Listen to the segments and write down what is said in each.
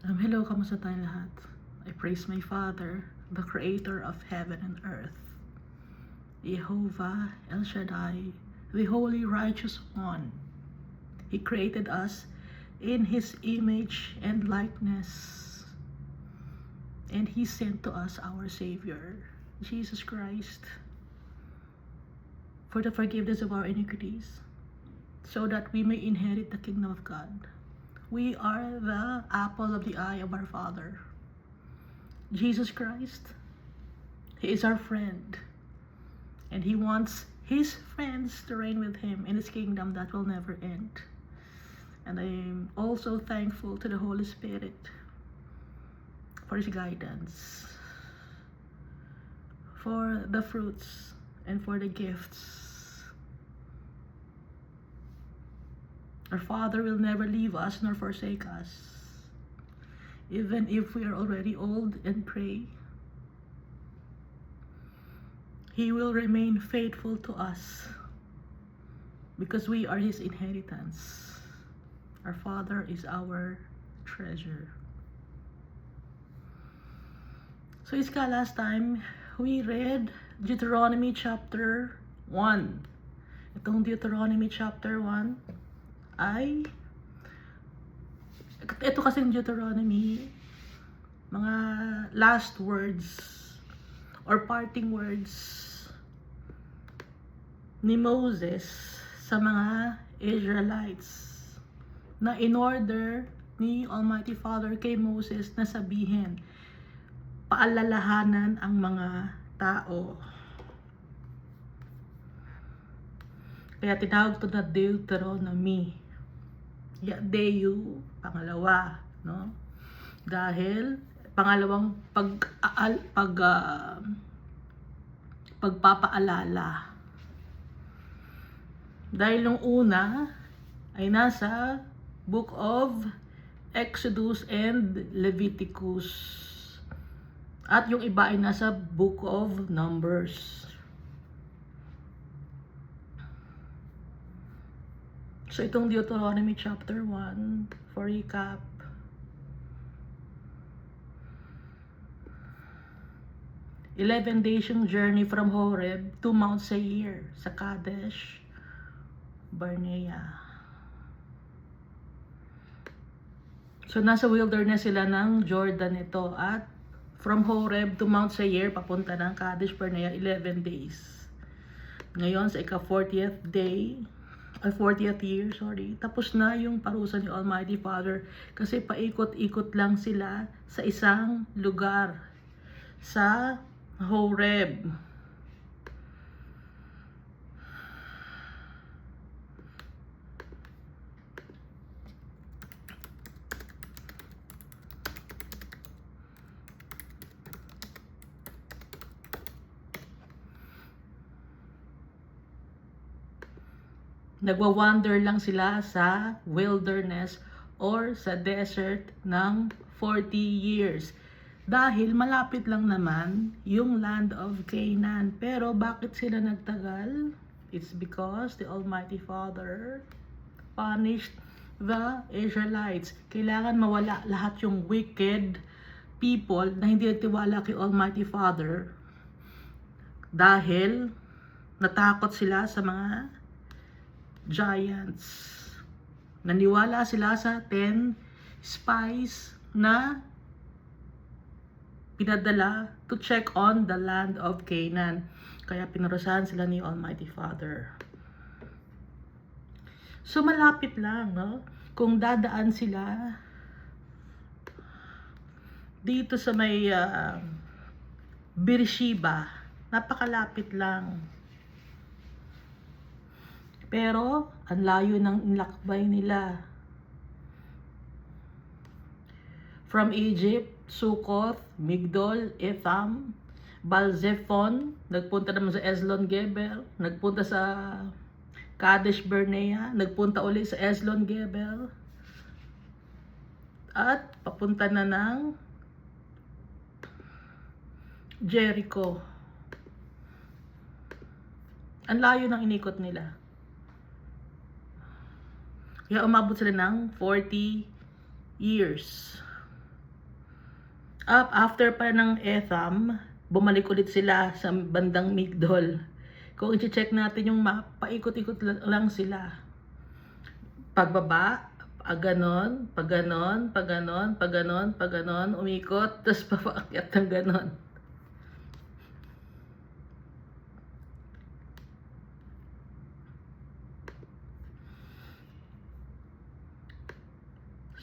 Hello, kamusta tayong lahat? I praise my Father, the Creator of heaven and earth, Jehovah El Shaddai, the Holy Righteous One. He created us in His image and likeness, and He sent to us our Savior, Jesus Christ, for the forgiveness of our iniquities, so that we may inherit the kingdom of God. We are the apple of the eye of our Father. Jesus Christ, He is our friend, and He wants His friends to reign with Him in His kingdom that will never end. And I am also thankful to the Holy Spirit for His guidance, for the fruits, and for the gifts. Our Father will never leave us nor forsake us, even if we are already old and gray. He will remain faithful to us because we are His inheritance. Our Father is our treasure. So last time, we read Deuteronomy chapter 1. Itong Deuteronomy chapter 1 ay, ito kasing Deuteronomy, mga last words or parting words ni Moses sa mga Israelites na in order ni Almighty Father kay Moses na sabihin, paalalahanan ang mga tao. Kaya tinawag ito na Deuteronomy. Deu, pangalawa, no? Dahil pangalawang pagpapaalala. Dahil nung una ay nasa Book of Exodus and Leviticus. At yung iba ay nasa Book of Numbers. So itong Deuteronomy chapter 1, for recap. Eleven days yung journey from Horeb to Mount Seir sa Kadesh Barnea. So nasa wilderness sila ng Jordan ito, at from Horeb to Mount Seir papunta ng Kadesh Barnea 11 days. Ngayon sa ika-40th day, 40th year, tapos na yung parusa ni Almighty Father kasi paikot-ikot lang sila sa isang lugar sa Horeb. Nagwa-wander lang sila sa wilderness or sa desert ng 40 years. Dahil malapit lang naman yung land of Canaan. Pero bakit sila nagtagal? It's because the Almighty Father punished the Israelites. Kailangan mawala lahat yung wicked people na hindi nagtiwala kay Almighty Father. Dahil natakot sila sa mga giants. Naniwala sila sa 10 spies na pinadala to check on the land of Canaan. Kaya pinarusahan sila ni Almighty Father. So malapit lang, no? Kung dadaan sila dito sa may Beersheba, napakalapit lang. Pero, ang layo ng inlakbay nila. From Egypt, Succoth, Migdol, Etham, Baal-zephon, nagpunta naman sa Eslon Geber, nagpunta sa Kadesh Barnea, nagpunta uli sa Eslon Geber, at papunta na ng Jericho. Ang layo ng inikot nila. Kaya umabot sila ng 40 years. After pa ng Etham, bumalik ulit sila sa bandang Migdol. Kung i-check natin yung map, paikot-ikot lang sila. Pagbaba, ganon, paganon, paganon, paganon, paganon, umikot, tapos papaakyat ng ganon.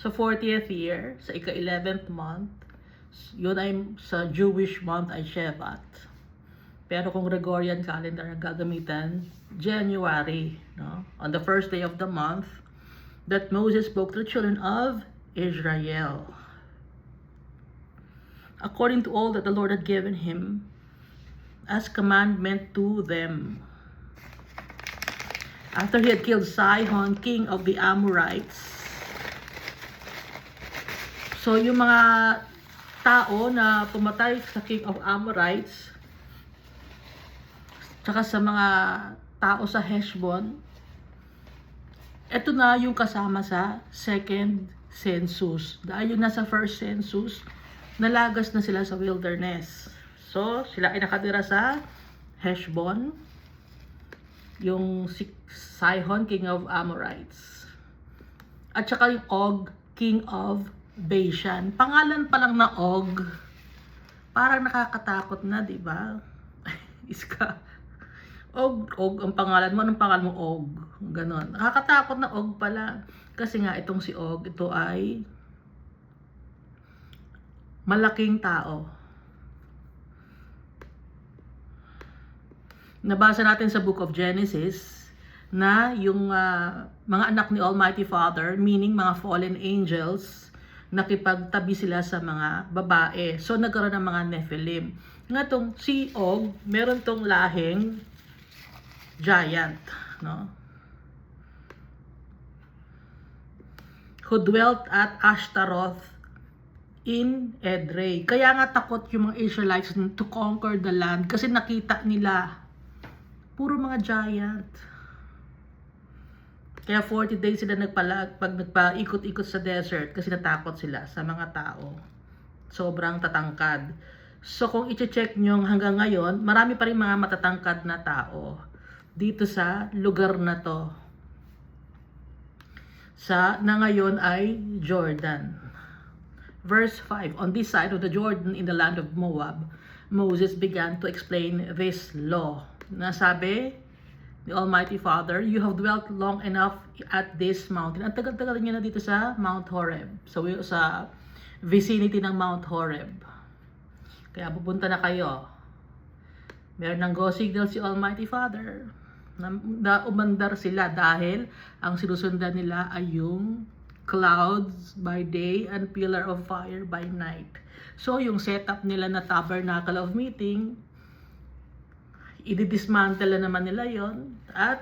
Sa 40th year, sa ika-11th month, yun ay sa Jewish month ay Shevat. Pero kung Gregorian calendar ang gagamitan, January, no? On the first day of the month, that Moses spoke to the children of Israel, according to all that the Lord had given him as commandment to them. After he had killed Sihon, king of the Amorites. So yung mga tao na pumatay sa king of Amorites, tsaka sa mga tao sa Heshbon, eto na yung kasama sa second census. Dahil yung nasa first census, nalagas na sila sa wilderness. So, sila ay nakatira sa Heshbon, yung Sihon, king of Amorites. At saka yung Og, king of Bashan. Pangalan pa lang na Og, parang nakakatakot na, di ba? Iska. Og ang pangalan mo. Anong pangalan mo? Og. Ganon. Nakakatakot na Og pala. Kasi nga itong si Og, ito ay malaking tao. Nabasa natin sa Book of Genesis na yung mga anak ni Almighty Father, meaning mga fallen angels, nakipagtabi sila sa mga babae. So nagkaroon ng mga Nephilim. Nga tong si Og, meron tong lahing giant, no? Who dwelt at Ashtaroth in Edrei. Kaya nga takot yung mga Israelites to conquer the land kasi nakita nila puro mga giant. Kaya 40 days sila nagpaikot-ikot sa desert kasi natakot sila sa mga tao. Sobrang tatangkad. So kung i-check nyo hanggang ngayon, marami pa rin mga matatangkad na tao dito sa lugar na to. Na ngayon ay Jordan. Verse 5, on this side of the Jordan in the land of Moab, Moses began to explain this law. Nasabi the Almighty Father, you have dwelt long enough at this mountain. Ang tagal-tagal niya na dito sa Mount Horeb. So, sa vicinity ng Mount Horeb. Kaya pupunta na kayo. Meron ng go signal si Almighty Father. Na umandar sila dahil ang sinusundan nila ay yung clouds by day and pillar of fire by night. So, yung setup nila na tabernacle of meeting, i-dismantle na naman nila yon at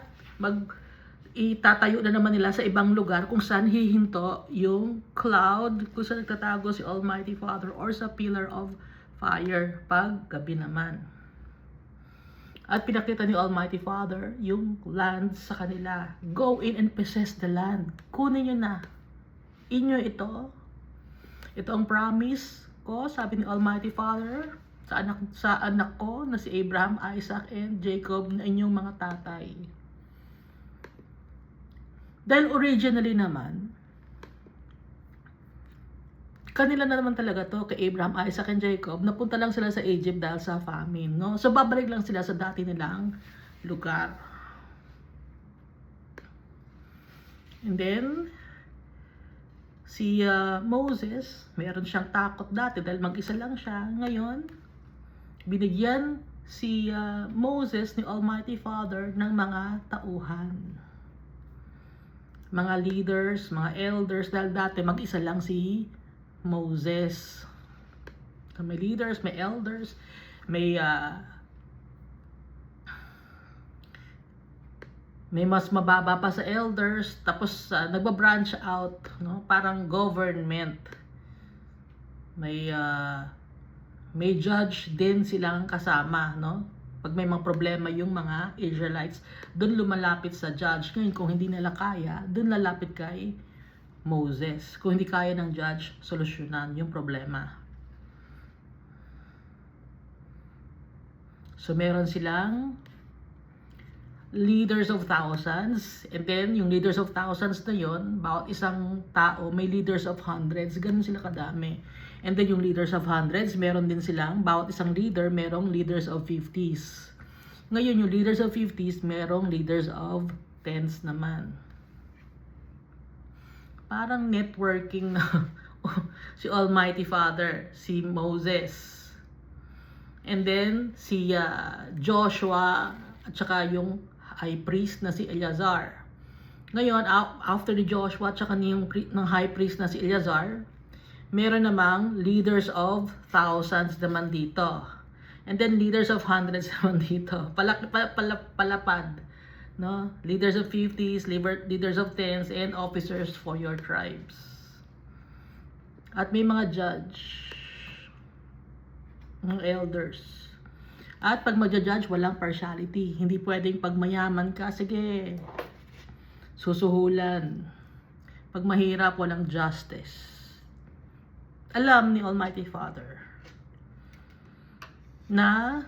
itatayo na naman nila sa ibang lugar kung saan hihinto yung cloud, kung saan nagtatago si Almighty Father, or sa pillar of fire pag gabi naman. At pinakita ni Almighty Father yung land sa kanila. Go in and possess the land. Kunin nyo na. Inyo ito. Ito ang promise ko, sabi ni Almighty Father, sa anak ko na si Abraham, Isaac, and Jacob na inyong mga tatay. Dahil originally naman, kanila na naman talaga to, kay Abraham, Isaac, and Jacob. Napunta lang sila sa Egypt dahil sa famine, no? So babalik lang sila sa dati nilang lugar. And then, si Moses, meron siyang takot dati dahil mag-isa lang siya. Ngayon, binigyan si Moses ni Almighty Father ng mga tauhan. Mga leaders, mga elders, dahil dati mag-isa lang si Moses. So, may leaders, may elders, may mas mababa pa sa elders, tapos nagbabranch out, no? Parang government. May judge din silang kasama, no? Pag may mga problema yung mga Israelites, doon lumalapit sa judge. Ngayon, kung hindi nila kaya, doon lalapit kay Moses. Kung hindi kaya ng judge, solusyonan yung problema. So meron silang leaders of thousands, and then yung leaders of thousands na yon, bawat isang tao may leaders of hundreds, ganun sila kadami. And then yung leaders of hundreds, meron din silang, bawat isang leader merong leaders of 50s. Ngayon yung leaders of 50s, merong leaders of 10s naman. Parang networking na si Almighty Father, si Moses, and then si Joshua, at saka yung high priest na si Eleazar. Ngayon, after ni Joshua at saka yung ng high priest na si Eleazar, meron namang leaders of thousands naman dito. And then leaders of hundreds naman dito. Palapad. No? Leaders of 50s, leaders of 10s, and officers for your tribes. At may mga judge, mga elders. At pag magja-judge, walang partiality. Hindi pwedeng pag mayaman ka, sige, susuhulan. Pag mahirap, walang justice. Alam ni Almighty Father na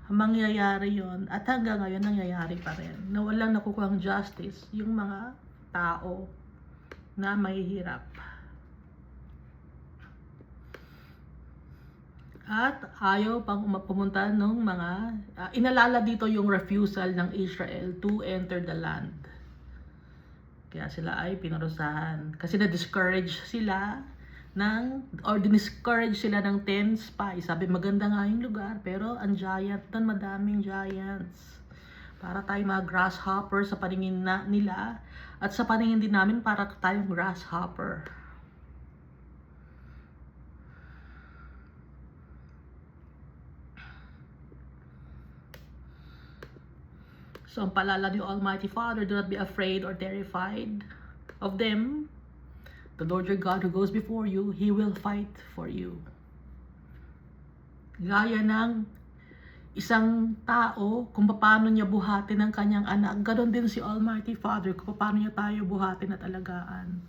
mangyayari yon, at hanggang ngayon nangyayari pa rin, na walang nakukuhang justice yung mga tao na mahihirap. At ayaw pang pumunta ng mga, inalala dito yung refusal ng Israel to enter the land. Kaya sila ay pinarusahan. Kasi na-discourage sila discourage sila ng 10 spies. Sabi, maganda nga yung lugar, pero ang giant doon, madaming giants. Para tayo mga grasshopper sa paningin nila, at sa paningin din namin para tayong grasshopper. So, ang paalala ni Almighty Father, do not be afraid or terrified of them. The Lord your God who goes before you, He will fight for you. Gaya ng isang tao, kung paano niya buhatin ang kanyang anak, ganoon din si Almighty Father, kung paano niya tayo buhatin at alagaan.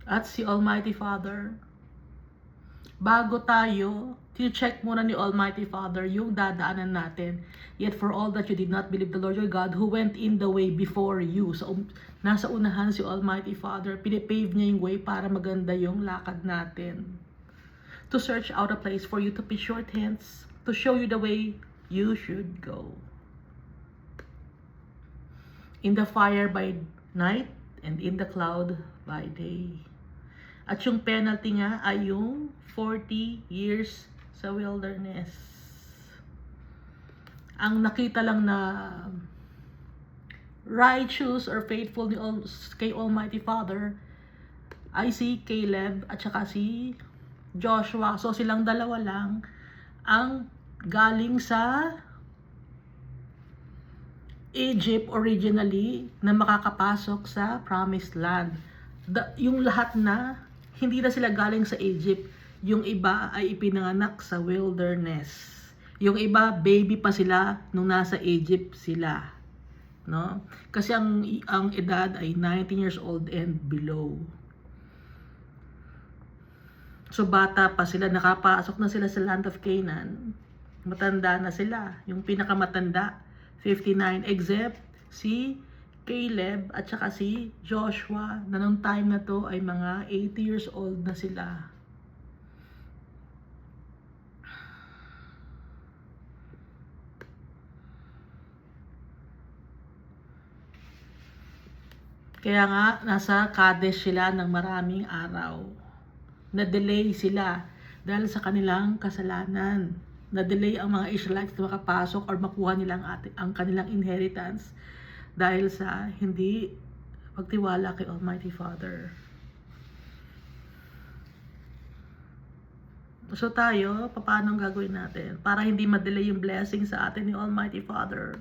At si Almighty Father, bago tayo, check muna ni Almighty Father yung dadaanan natin. Yet for all that you did not believe the Lord your God who went in the way before you. So, nasa unahan si Almighty Father, pinipave niya yung way para maganda yung lakad natin. To search out a place for you to pitch your tents, to show you the way you should go. In the fire by night and in the cloud by day. At yung penalty nga ay yung 40 years sa wilderness. Ang nakita lang na righteous or faithful kay Almighty Father ay si Caleb at saka si Joshua. So silang dalawa lang ang galing sa Egypt originally na makakapasok sa Promised Land. Yung lahat na, hindi na sila galing sa Egypt. Yung iba ay ipinanganak sa wilderness. Yung iba, baby pa sila nung nasa Egypt sila. No? Kasi ang edad ay 19 years old and below. So bata pa sila, nakapasok na sila sa land of Canaan. Matanda na sila. Yung pinakamatanda, 59, except si Caleb at saka si Joshua na nung time na to ay mga 80 years old na sila. Kaya nga, nasa Kadesh sila ng maraming araw. Na-delay sila dahil sa kanilang kasalanan. Na-delay ang mga Israelites na makapasok or makuha nilang ang kanilang inheritance dahil sa hindi pagtiwala kay Almighty Father. So tayo, paano ang gagawin natin? Para hindi ma-delay yung blessing sa atin ni Almighty Father,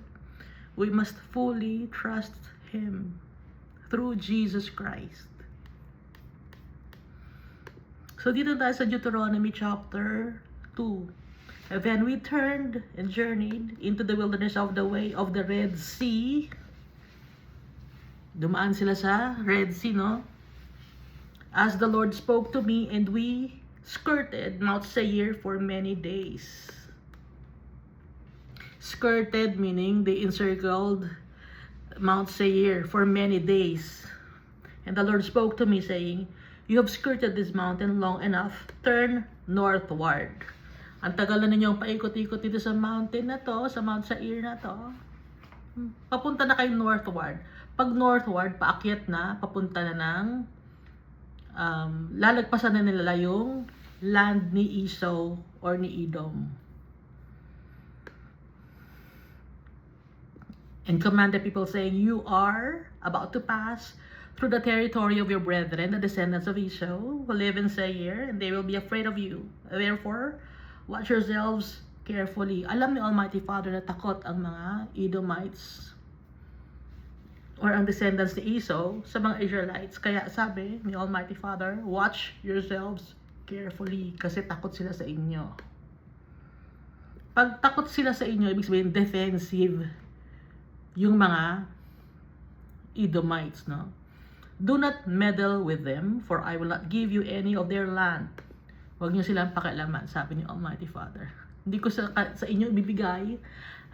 we must fully trust Him through Jesus Christ. So dito tayo sa Deuteronomy chapter 2. And then we turned and journeyed into the wilderness of the way of the Red Sea. Dumaan sila sa Red Sea, no? as the Lord spoke to me, and we skirted Mount Seir for many days. Skirted meaning they encircled Mount Seir for many days. And the Lord spoke to me saying, you have skirted this mountain long enough, turn northward. Ang tagal na ninyong paikot-ikot dito sa mountain na to, sa Mount Seir na to. Papunta na kayo northward. Pag northward, paakyat na, papunta na ng lalagpasan na nila yung land ni Esau or ni Edom. And command the people saying, you are about to pass through the territory of your brethren, the descendants of Esau, who live in Seir, and they will be afraid of you. Therefore, watch yourselves carefully. Alam ni Almighty Father na takot ang mga Edomites or ang descendants ni Esau sa mga Israelites. Kaya sabi ni Almighty Father, watch yourselves carefully kasi takot sila sa inyo. Pag takot sila sa inyo, ibig sabihin defensive yung mga Edomites, no? Do not meddle with them, for I will not give you any of their land. Huwag niyo silang pakialaman, sabi ni Almighty Father. Hindi ko sa inyo ibibigay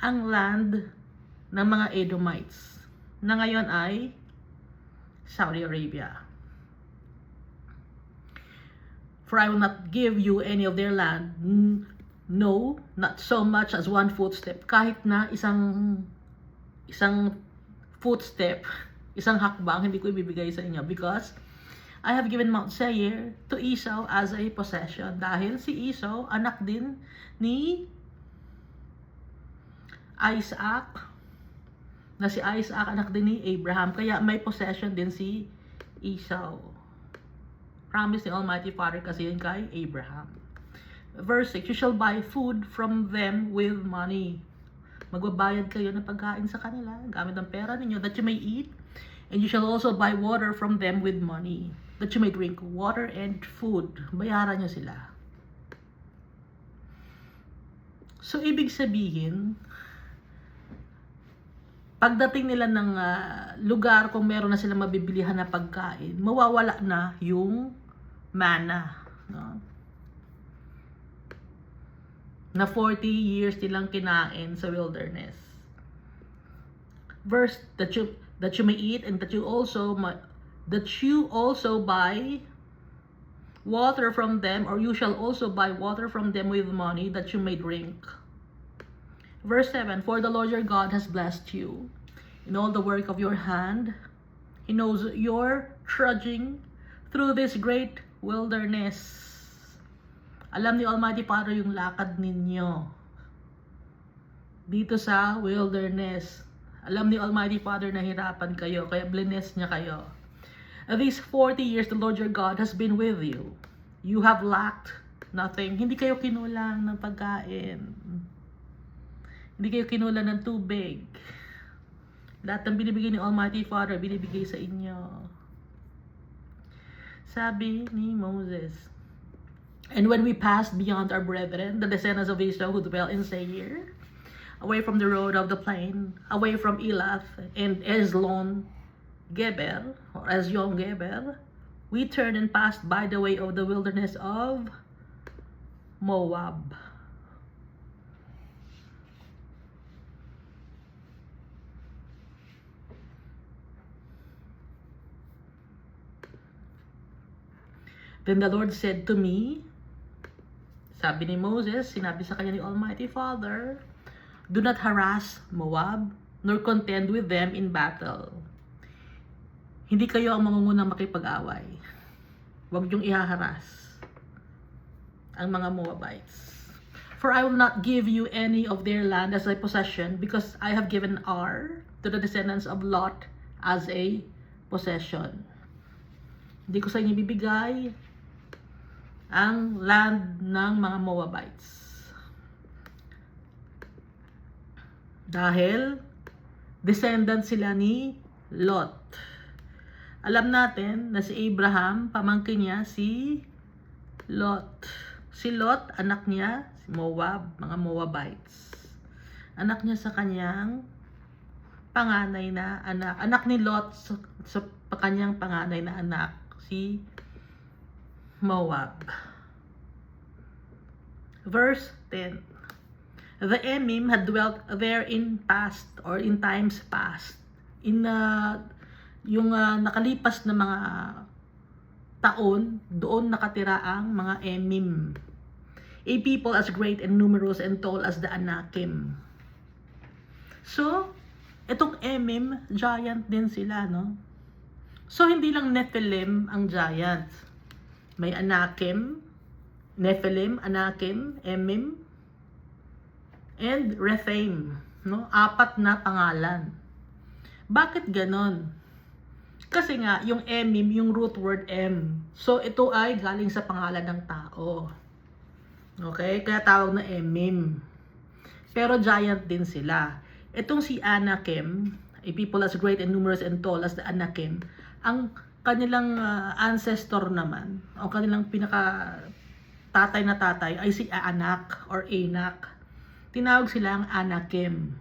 ang land ng mga Edomites na ngayon ay Saudi Arabia. For I will not give you any of their land. No, not so much as one footstep. Kahit na isang footstep, isang hakbang, hindi ko ibibigay sa inyo because I have given Mount Seir to Esau as a possession. Dahil si Esau, anak din ni Isaac, na si Isaac, anak din ni Abraham. Kaya may possession din si Esau. Promise ni Almighty Father kasi yun kay Abraham. Verse 6, you shall buy food from them with money. Magbabayad kayo ng pagkain sa kanila gamit ang pera ninyo that you may eat, and you shall also buy water from them with money that you may drink water and food. Bayaran nyo sila. So ibig sabihin, pagdating nila ng lugar, kung meron na silang mabibilihan na pagkain, mawawala na yung mana, no? Na 40 years nilang kinain sa wilderness. Verse that you may eat, and that you also buy water from them, or you shall also buy water from them with money that you may drink. Verse 7, for the Lord your God has blessed you in all the work of your hand. He knows you're trudging through this great wilderness. Alam ni Almighty Father yung lakad ninyo dito sa wilderness. Alam ni Almighty Father na hirapan kayo, kaya bless niya kayo. These 40 years, the Lord your God has been with you. You have lacked nothing. Hindi kayo kinulang ng pagkain. Hindi kayo kinulang ng tubig. Lahat ng binibigay ni Almighty Father, binibigay sa inyo. Sabi ni Moses, and when we passed beyond our brethren, the descendants of Esau who dwell in Seir, away from the road of the plain, away from Elath and Eslon Geber, or Ezion Geber, we turned and passed by the way of the wilderness of Moab. Then the Lord said to me, sabi ni Moses, sinabi sa kanya ni Almighty Father, do not harass Moab, nor contend with them in battle. Hindi kayo ang mangungunang makipag-away. Huwag niyong ihaharas ang mga Moabites. For I will not give you any of their land as a possession, because I have given Ar to the descendants of Lot as a possession. Hindi ko sa inyo bibigay ang land ng mga Moabites. Dahil descendant sila ni Lot. Alam natin na si Abraham, pamangkin niya si Lot. Si Lot, anak niya, si Moab, mga Moabites. Anak niya sa kanyang panganay na anak. Anak ni Lot sa kanyang panganay na anak, si Moab. Verse 10. The Emim had dwelt there in past or in times past. In yung nakalipas na mga taon, doon nakatira ang mga Emim. A people as great and numerous and tall as the Anakim. So, itong Emim, giant din sila, no? So, hindi lang Nephilim ang giant. May Anakim, Nephilim, Anakim, Emim, and Rephaim, no? 4 na pangalan. Bakit ganon? Kasi nga, yung Emim, yung root word M. So, ito ay galing sa pangalan ng tao. Okay? Kaya tawag na Emim. Pero giant din sila. Itong si Anakim, a people as great and numerous and tall as the Anakim, ang kanilang ancestor naman, o kanilang pinaka tatay na tatay, ay si Anak or Anak. Tinawag silang Anakim.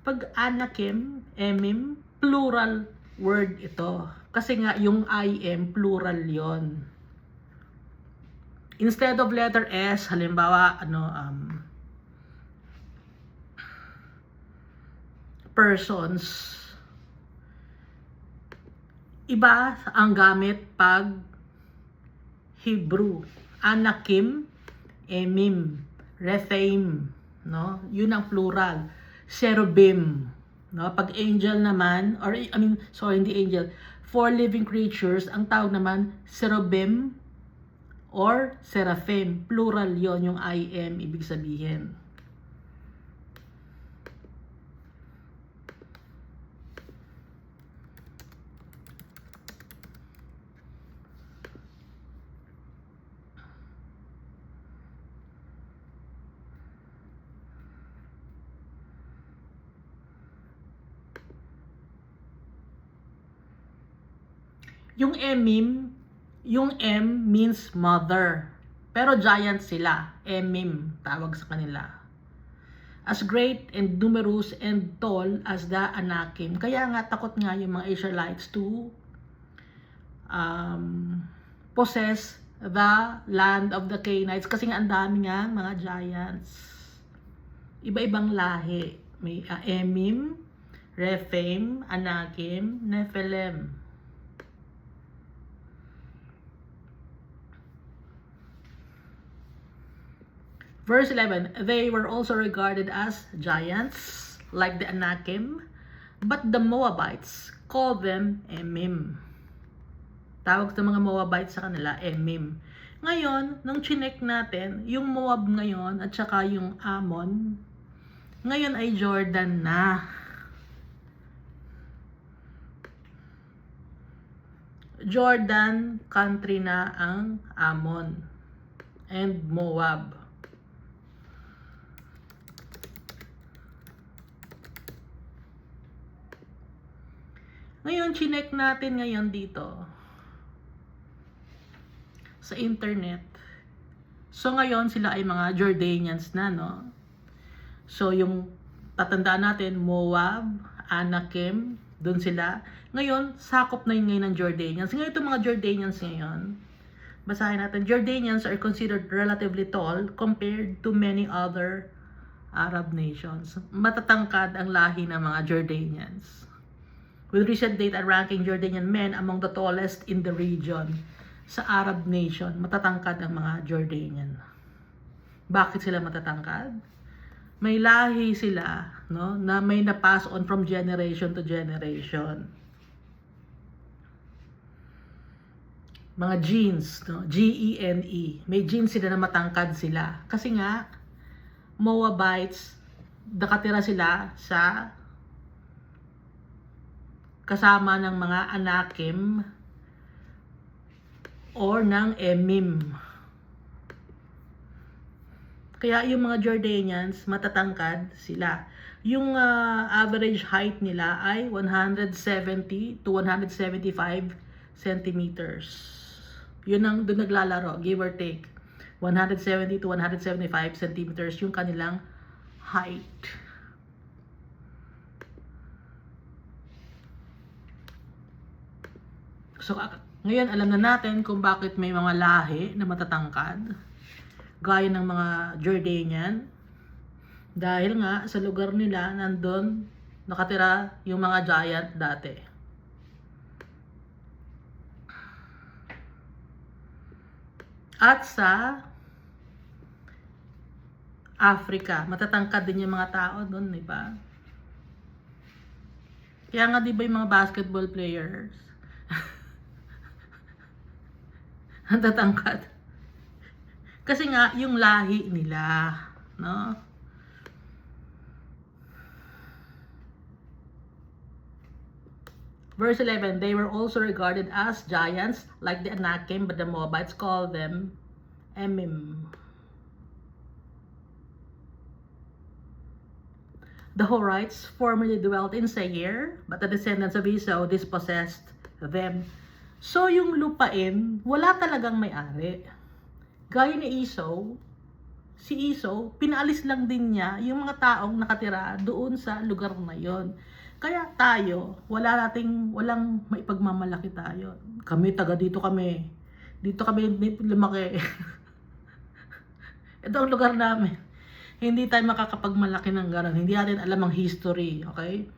Pag Anakim, Emim, plural word ito. Kasi nga, yung I am, plural yon. Instead of letter S, halimbawa, persons, iba ang gamit pag Hebrew. Anakim, Emim, Rephaim, no? Yun ang plural. Cherubim, no? Pag angel naman, hindi angel, 4 living creatures, ang tawag naman cherubim or seraphim. Plural yon, yung I am, ibig sabihin. Yung Emim, yung M means mother. Pero giant sila. Emim, tawag sa kanila. As great and numerous and tall as the Anakim. Kaya nga, takot nga yung mga Israelites to possess the land of the Canaanites. Kasi nga, ang dami nga mga giants. Iba-ibang lahi. May Emim, Rephaim, Anakim, Nephilim. Verse 11, they were also regarded as giants, like the Anakim, but the Moabites called them Emim. Tawag sa mga Moabites sa kanila, Emim. Ngayon, nung chinek natin, yung Moab ngayon at saka yung Ammon, ngayon ay Jordan na. Jordan country na ang Ammon and Moab. Ngayon, chinek natin ngayon dito sa internet. So, ngayon, sila ay mga Jordanians na, no? So, yung tatandaan natin, Moab, Anakim, dun sila. Ngayon, sakop na yun ngayon ng Jordanians. Ngayon, itong mga Jordanians ngayon, basahin natin, Jordanians are considered relatively tall compared to many other Arab nations. Matatangkad ang lahi ng mga Jordanians. With recent data ranking Jordanian men among the tallest in the region. Sa Arab nation, matatangkad ang mga Jordanian. Bakit sila matatangkad? May lahi sila, no, na may na-pass on from generation to generation. Mga genes, no, G-E-N-E. May genes sila na matangkad sila. Kasi nga, Moabites, nakatira sila sa kasama ng mga Anakim or ng Emim. Kaya yung mga Jordanians, matatangkad sila. Yung average height nila ay 170 to 175 centimeters. Yun ang doon naglalaro, give or take. 170 to 175 centimeters yung kanilang height. So, Ngayon, alam na natin kung bakit may mga lahi na matatangkad, gaya ng mga Jordanian. Dahil nga, sa lugar nila, nandun nakatira yung mga giant dati. At sa Africa, matatangkad din yung mga tao doon, di ba? Kaya nga, di ba yung mga basketball players, ang tatangkad. Kasi nga, yung lahi nila, no? Verse 11, they were also regarded as giants like the Anakim, but the Moabites called them Emim. The Horites formerly dwelt in Seir, but the descendants of Esau dispossessed them. So yung lupain, wala talagang may-ari. Gaya ni Esau, si Esau, pinaalis lang din niya yung mga taong nakatira doon sa lugar na yon. Kaya tayo, walang maipagmamalaki tayo. Kami, taga dito kami. Dito kami lumaki. Ito ang lugar namin. Hindi tayo makakapagmalaki ng gano'n. Hindi natin alam ang history, okay?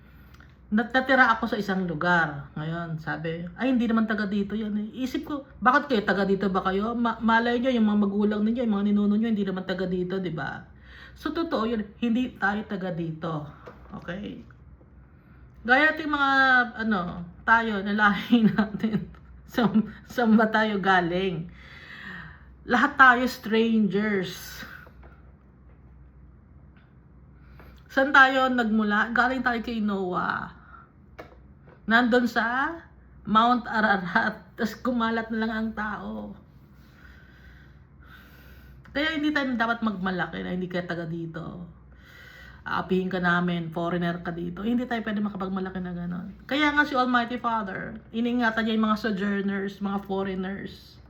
Natira ako sa isang lugar. Ngayon, sabi, ay hindi naman taga dito yan eh. Isip ko, bakit kayo taga dito ba kayo? Malay nyo, yung mga magulang ninyo, yung mga ninuno nyo, hindi naman taga dito, di ba? So, totoo yun, hindi tayo taga dito. Okay? Gaya ito yung mga, tayo, nalahi natin. Saan ba tayo galing? Lahat tayo strangers. Saan tayo nagmula? Galing tayo kay Noah. Nandun sa Mount Ararat. Tapos kumalat na lang ang tao. Kaya hindi tayo dapat magmalaki na hindi ka taga dito. Aapihin ka namin, foreigner ka dito. Hindi tayo pwede makapagmalaki na gano'n. Kaya nga si Almighty Father, iningatan niya yung mga sojourners, mga foreigners.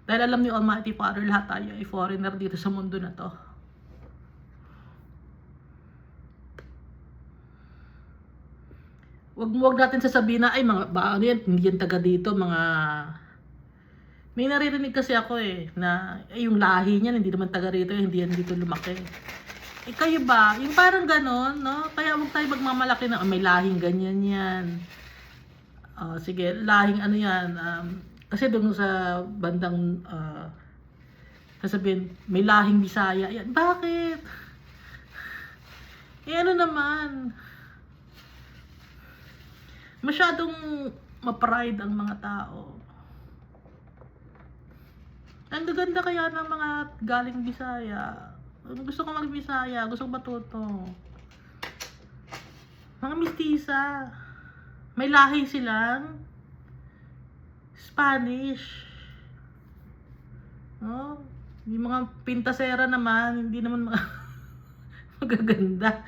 Dahil alam ni Almighty Father, lahat tayo ay foreigner dito sa mundo na to. Wag natin sasabihin na, ay, ano yan, hindi yan taga dito, mga... May naririnig kasi ako na yung lahi niyan, hindi naman taga rito, hindi yan dito lumaki. Kayo ba? Yung parang ganon, no? Kaya huwag tayo magmamalaki na, may lahing ganyan yan. Sige, lahing ano yan. Kasi doon sa bandang, sasabihin, may lahing Bisaya. Yan. Bakit? Ano naman? Masyadong ma-pride ang mga tao. Ang gaganda kaya ng mga galing Bisaya. Gusto ko mag-Bisaya, gusto ko matuto. Mga mistisa. May lahi silang Spanish. Oh, yung mga pintasera naman, hindi naman magaganda.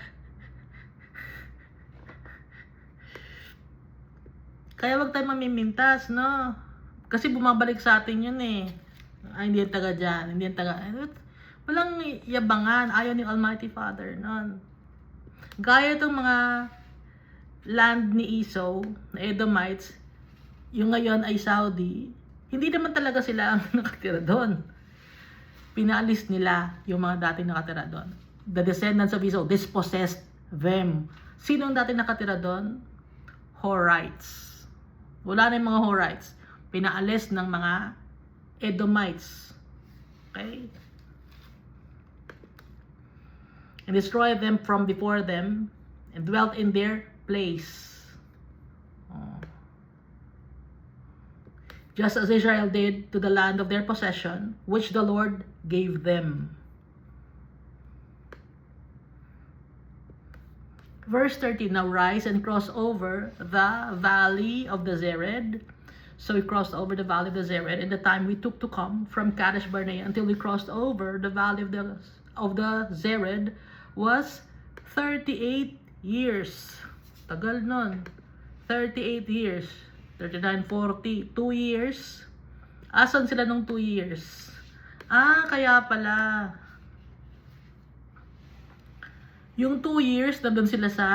Kaya wag tayo mamimintas, no? Kasi bumabalik sa atin yun eh. Ay, hindi yan taga dyan, hindi yan taga... Walang yabangan, ayaw ni Almighty Father nun. Gaya itong mga land ni Esau, na Edomites, yung ngayon ay Saudi, hindi naman talaga sila ang nakatira doon. Pinaalis nila yung mga dating nakatira doon. The descendants of Esau dispossessed them. Sino ang dating nakatira doon? Horites. Wala na yung mga Horites. Pinaalis ng mga Edomites. Okay? And destroyed them from before them, and dwelt in their place. Just as Israel did to the land of their possession, which the Lord gave them. Verse 13, now rise and cross over the valley of the Zered. So we crossed over the valley of the Zered in the time we took to come from Kadesh Barnea until we crossed over the valley of the Zered was 38 years. Tagal nun. 38 years. 39, 40. 2 years. Asan sila nung 2 years? Kaya pala. Yung 2 years, nandun sila sa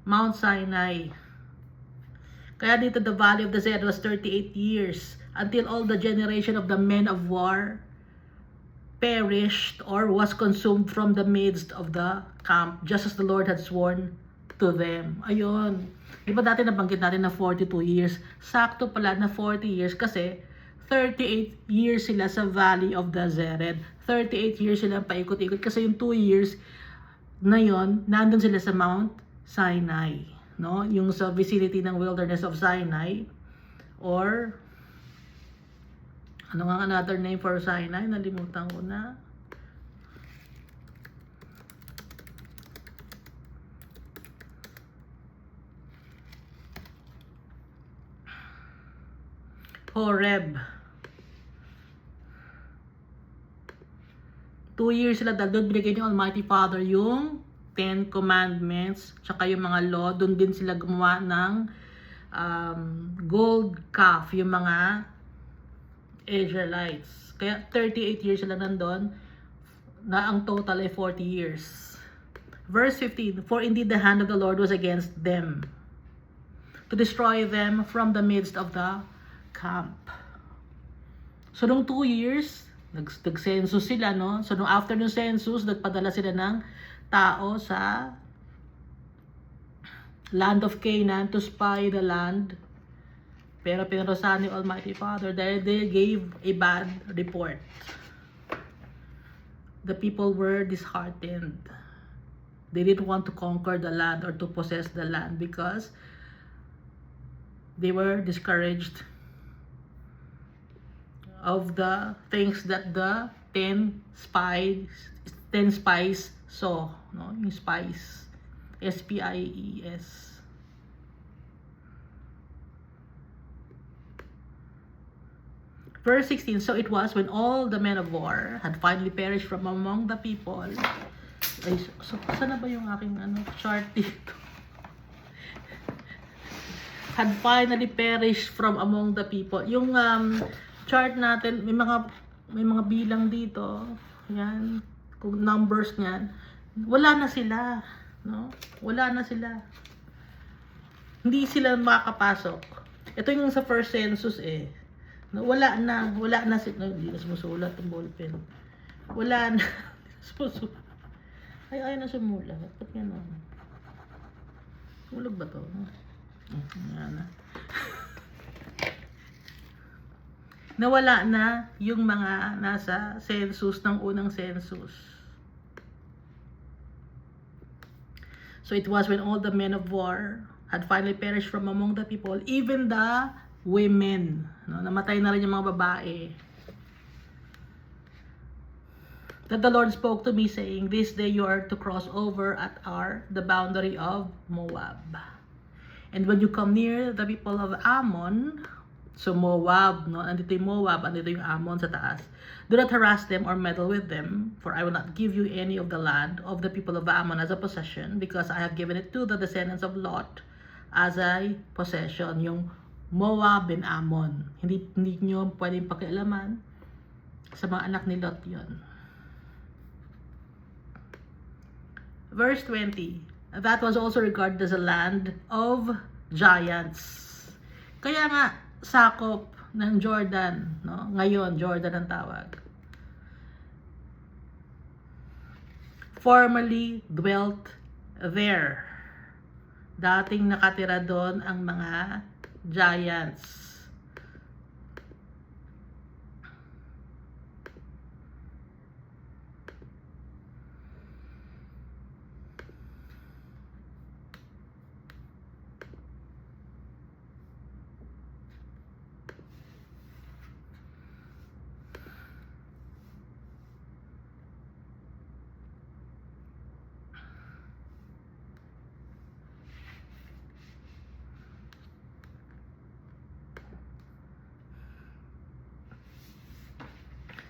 Mount Sinai. Kaya dito, the valley of the Zered was 38 years. until all the generation of the men of war perished or was consumed from the midst of the camp, just as the Lord had sworn to them. Ayun. Di ba dati nabanggit natin na 42 years? Sakto pala na 40 years kasi 38 years sila sa Valley of the Zered. 38 years sila paikot-ikot kasi yung 2 years na yon, nandun sila sa Mount Sinai. No? Yung sa vicinity ng wilderness of Sinai, or ano nga another name for Sinai? Nalimutan ko na. Horeb. 2 years sila dahil doon binigay ng Almighty Father yung 10 Commandments, tsaka yung mga law. Doon din sila gumawa ng gold calf, yung mga Israelites. Kaya 38 years sila nandun, na ang total ay 40 years. Verse 15, for indeed the hand of the Lord was against them, to destroy them from the midst of the camp. So, nung 2 years, nag-census sila, no? So, nung after ng census, nagpadala sila ng tao sa land of Canaan to spy the land. Pero pinarusahan ni Almighty Father dahil they gave a bad report. The people were disheartened. They didn't want to conquer the land or to possess the land because they were discouraged of the things that the 10 spies saw. No? Yung spies. S-P-I-E-S. Verse 16, so it was when all the men of war had finally perished from among the people. Ay, so, saan na ba yung aking chart dito? Had finally perished from among the people. Yung chart natin, may mga bilang dito. Yan, kung numbers niyan. Wala na sila, no? Wala na sila. Hindi sila makakapasok. Ito yung sa first census eh. Wala na sila. Hindi na sumusulat yung ballpen. Wala na. Sumusulat. Ayaw na sumulat. Ba't yan o? Ulog ba to? Yan na. Nawala na yung mga nasa census ng unang census. So it was when all the men of war had finally perished from among the people, even the women. No, namatay na rin yung mga babae. That the Lord spoke to me saying, this day you are to cross over at the boundary of Moab. And when you come near the people of Ammon, so Moab, no, andito yung Moab, andito yung Ammon sa taas. Do not harass them or meddle with them, for I will not give you any of the land of the people of Ammon as a possession, because I have given it to the descendants of Lot as a possession. Yung Moab and Ammon. Hindi nyo pwedeng pakialaman sa mga anak ni Lot yun. Verse 20, that was also regarded as a land of giants. Kaya nga, sakop ng Jordan, no? Ngayon, Jordan ang tawag. Formerly dwelt there. Dating nakatira doon ang mga giants.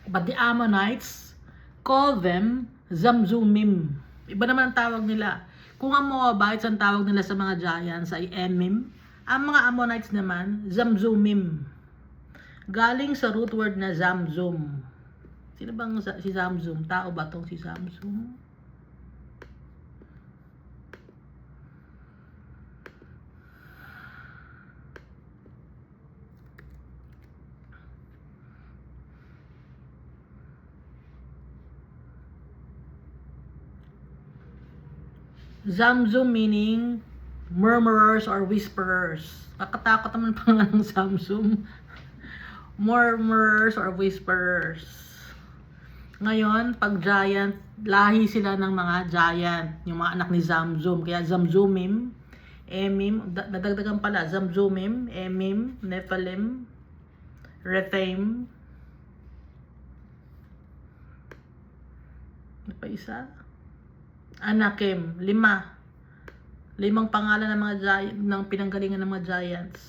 But the Ammonites call them Zamzumim. Iba naman ang tawag nila. Kung ang Moabites ang tawag nila sa mga giants ay Emim, ang mga Ammonites naman, Zamzumim. Galing sa root word na Zamzum. Sino bang si Zamzum? Tao ba tong si Zamzum? Zamzum meaning murmurers or whisperers. Kakatakot naman pa nga ng Zamzum. Murmurers or whisperers. Ngayon, pag giant, lahi sila ng mga giant, yung mga anak ni Zamzum. Kaya Zamzumim, Emim, nadagdagan pala, Zamzumim, Emim, Nephilim, Rephaim. Ano pa isa? Anakim, 5. 5 pangalan ng mga giant, ng pinanggalingan ng mga giants.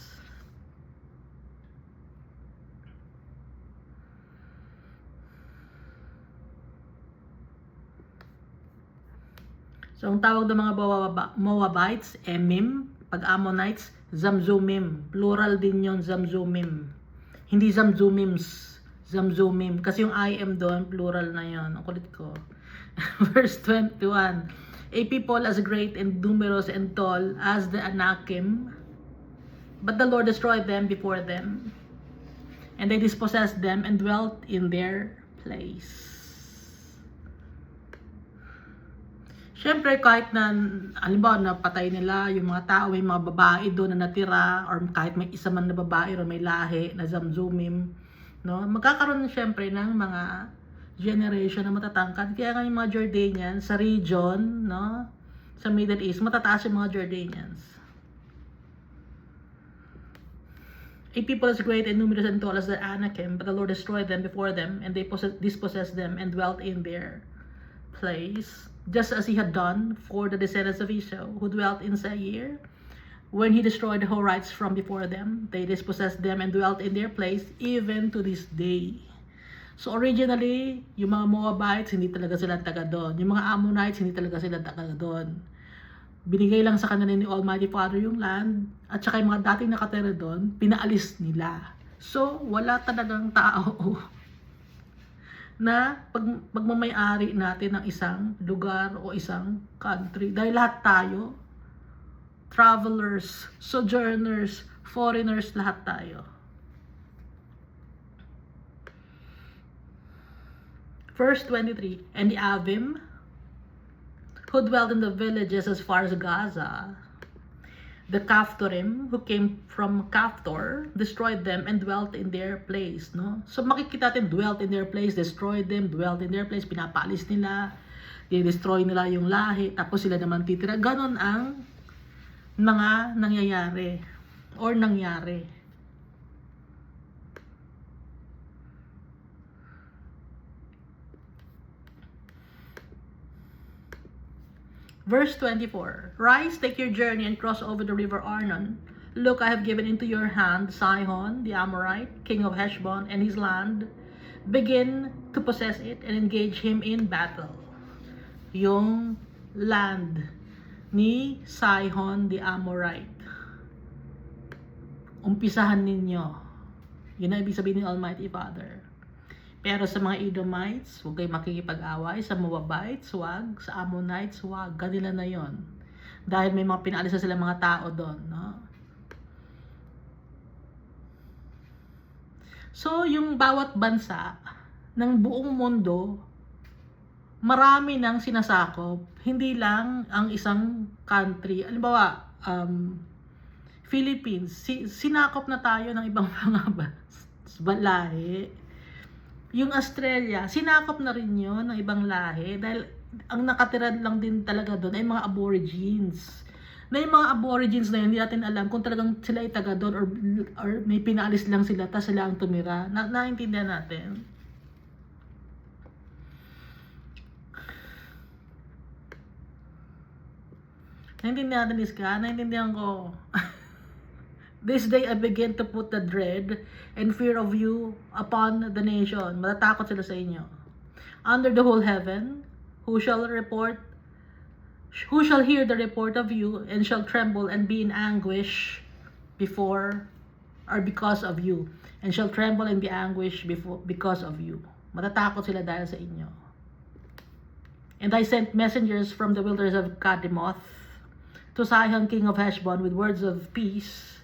So, ang tawag ng mga Moabites, Emim. Pag Ammonites, Zamzumim. Plural din yon, Zamzumim. Hindi Zamzumims. Zamzumim. Kasi yung I am doon, plural na yon. Ang kulit ko. Verse 21. A people as great and numerous and tall as the Anakim, but the Lord destroyed them before them, and they dispossessed them and dwelt in their place. Siyempre, kahit na, halimbawa, napatay nila yung mga tao, may mga babae doon na natira, or kahit may isa man na babae or may lahi na Zamzumim, no? Magkakaroon siyempre ng mga generation na matatangkad. Kaya nga yung mga Jordanians sa region, no? Sa Middle East, matataas yung mga Jordanians. A people as great and numerous and tall as the Anakim, but the Lord destroyed them before them, and they dispossessed them and dwelt in their place, just as he had done for the descendants of Esau, who dwelt in Seir. When he destroyed the Horites from before them, they dispossessed them and dwelt in their place, even to this day. So originally, yung mga Moabites, hindi talaga sila taga doon. Yung mga Ammonites, hindi talaga sila taga doon. Binigay lang sa kanila ni Almighty Father yung land, at saka yung mga dating nakatira doon, pinaalis nila. So, wala talagang tao na pagmamayari natin ng isang lugar o isang country. Dahil lahat tayo, travelers, sojourners, foreigners, lahat tayo. Verse 23, and the Avim, who dwelled in the villages as far as Gaza, the Caphtorim, who came from Caphtor, destroyed them and dwelt in their place, no? So makikita natin, dwelt in their place, destroyed them, dwelt in their place, pinapalis nila, destroy nila yung lahi, tapos sila naman titira. Ganon ang mga nangyayari or nangyari. Verse 24, rise, take your journey, and cross over the river Arnon. Look, I have given into your hand Sihon, the Amorite, king of Heshbon, and his land. Begin to possess it and engage him in battle. Yung land ni Sihon, the Amorite. Umpisahan ninyo. Yun ang ibig sabihin ni Almighty Father. Pero sa mga Edomites, huwag kayo makikipag-away. Sa Moabites, huwag. Sa Ammonites, huwag. Kanila na yon. Dahil may mga pinaalis na sila mga tao doon. No? So, yung bawat bansa ng buong mundo, marami nang sinasakop. Hindi lang ang isang country. Halimbawa, Philippines, sinakop na tayo ng ibang mga lahi. Yung Australia, sinakop na rin yun ng ibang lahi dahil ang nakatira lang din talaga doon ay mga aborigines. Na yung mga aborigines na yun, hindi natin alam kung talagang sila ay taga doon or may pinaalis lang sila tapos sila ang tumira. Naintindihan natin. Naintindihan natin, Iska? Naintindihan ko. This day I begin to put the dread and fear of you upon the nation. Matatakot sila sa inyo. Under the whole heaven, who shall hear the report of you and shall tremble and be in anguish before or because of you, and shall tremble and be anguish because of you. Matatakot sila dahil sa inyo. And I sent messengers from the wilderness of Kademoth to Sihon, king of Heshbon, with words of peace,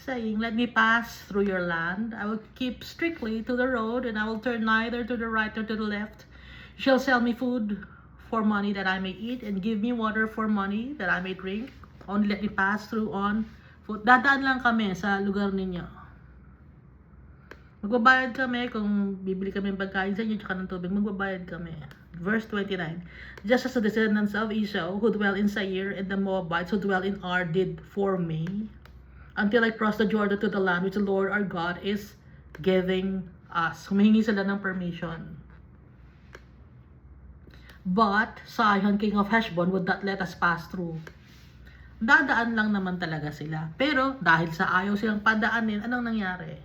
saying, let me pass through your land. I will keep strictly to the road, and I will turn neither to the right nor to the left. You shall sell me food for money that I may eat, and give me water for money that I may drink. Only let me pass through on foot. Dadaan lang kami sa lugar ninyo. Magbabayad kami kung bibili kami ng pagkain sa inyo tsaka ng tubig. Magbabayad kami. Verse 29. Just as the descendants of Esau who dwell in Seir and the Moabites who dwell in Ar did for me, until I crossed the Jordan to the land which the Lord our God is giving us. Humihingi sila ng permission. But Sihon, king of Heshbon, would not let us pass through. Dadaan lang naman talaga sila. Pero dahil sa ayaw silang padaanin, anong nangyari?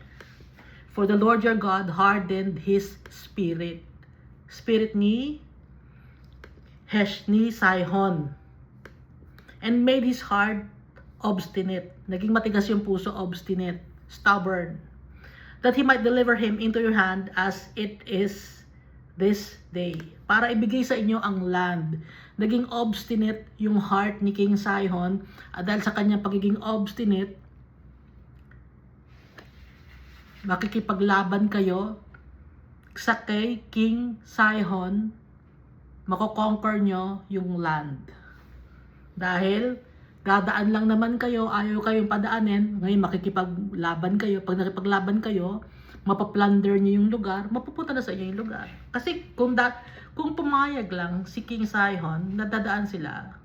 For the Lord your God hardened his spirit. Spirit ni Sihon. And made his heart obstinate. Naging matigas yung puso, obstinate, stubborn. That he might deliver him into your hand as it is this day. Para ibigay sa inyo ang land. Naging obstinate yung heart ni King Sihon. At dahil sa kanyang pagiging obstinate, makikipaglaban kayo sa kay King Sihon, makoconquer nyo yung land. Dahil dadaan lang naman kayo, ayaw kayong padaanin, ngayon makikipaglaban kayo. Pag nakipaglaban kayo, mapaplunder nyo yung lugar, mapupunta na sa inyo yung lugar. Kasi kung pumayag lang si King Sihon, nadadaan sila.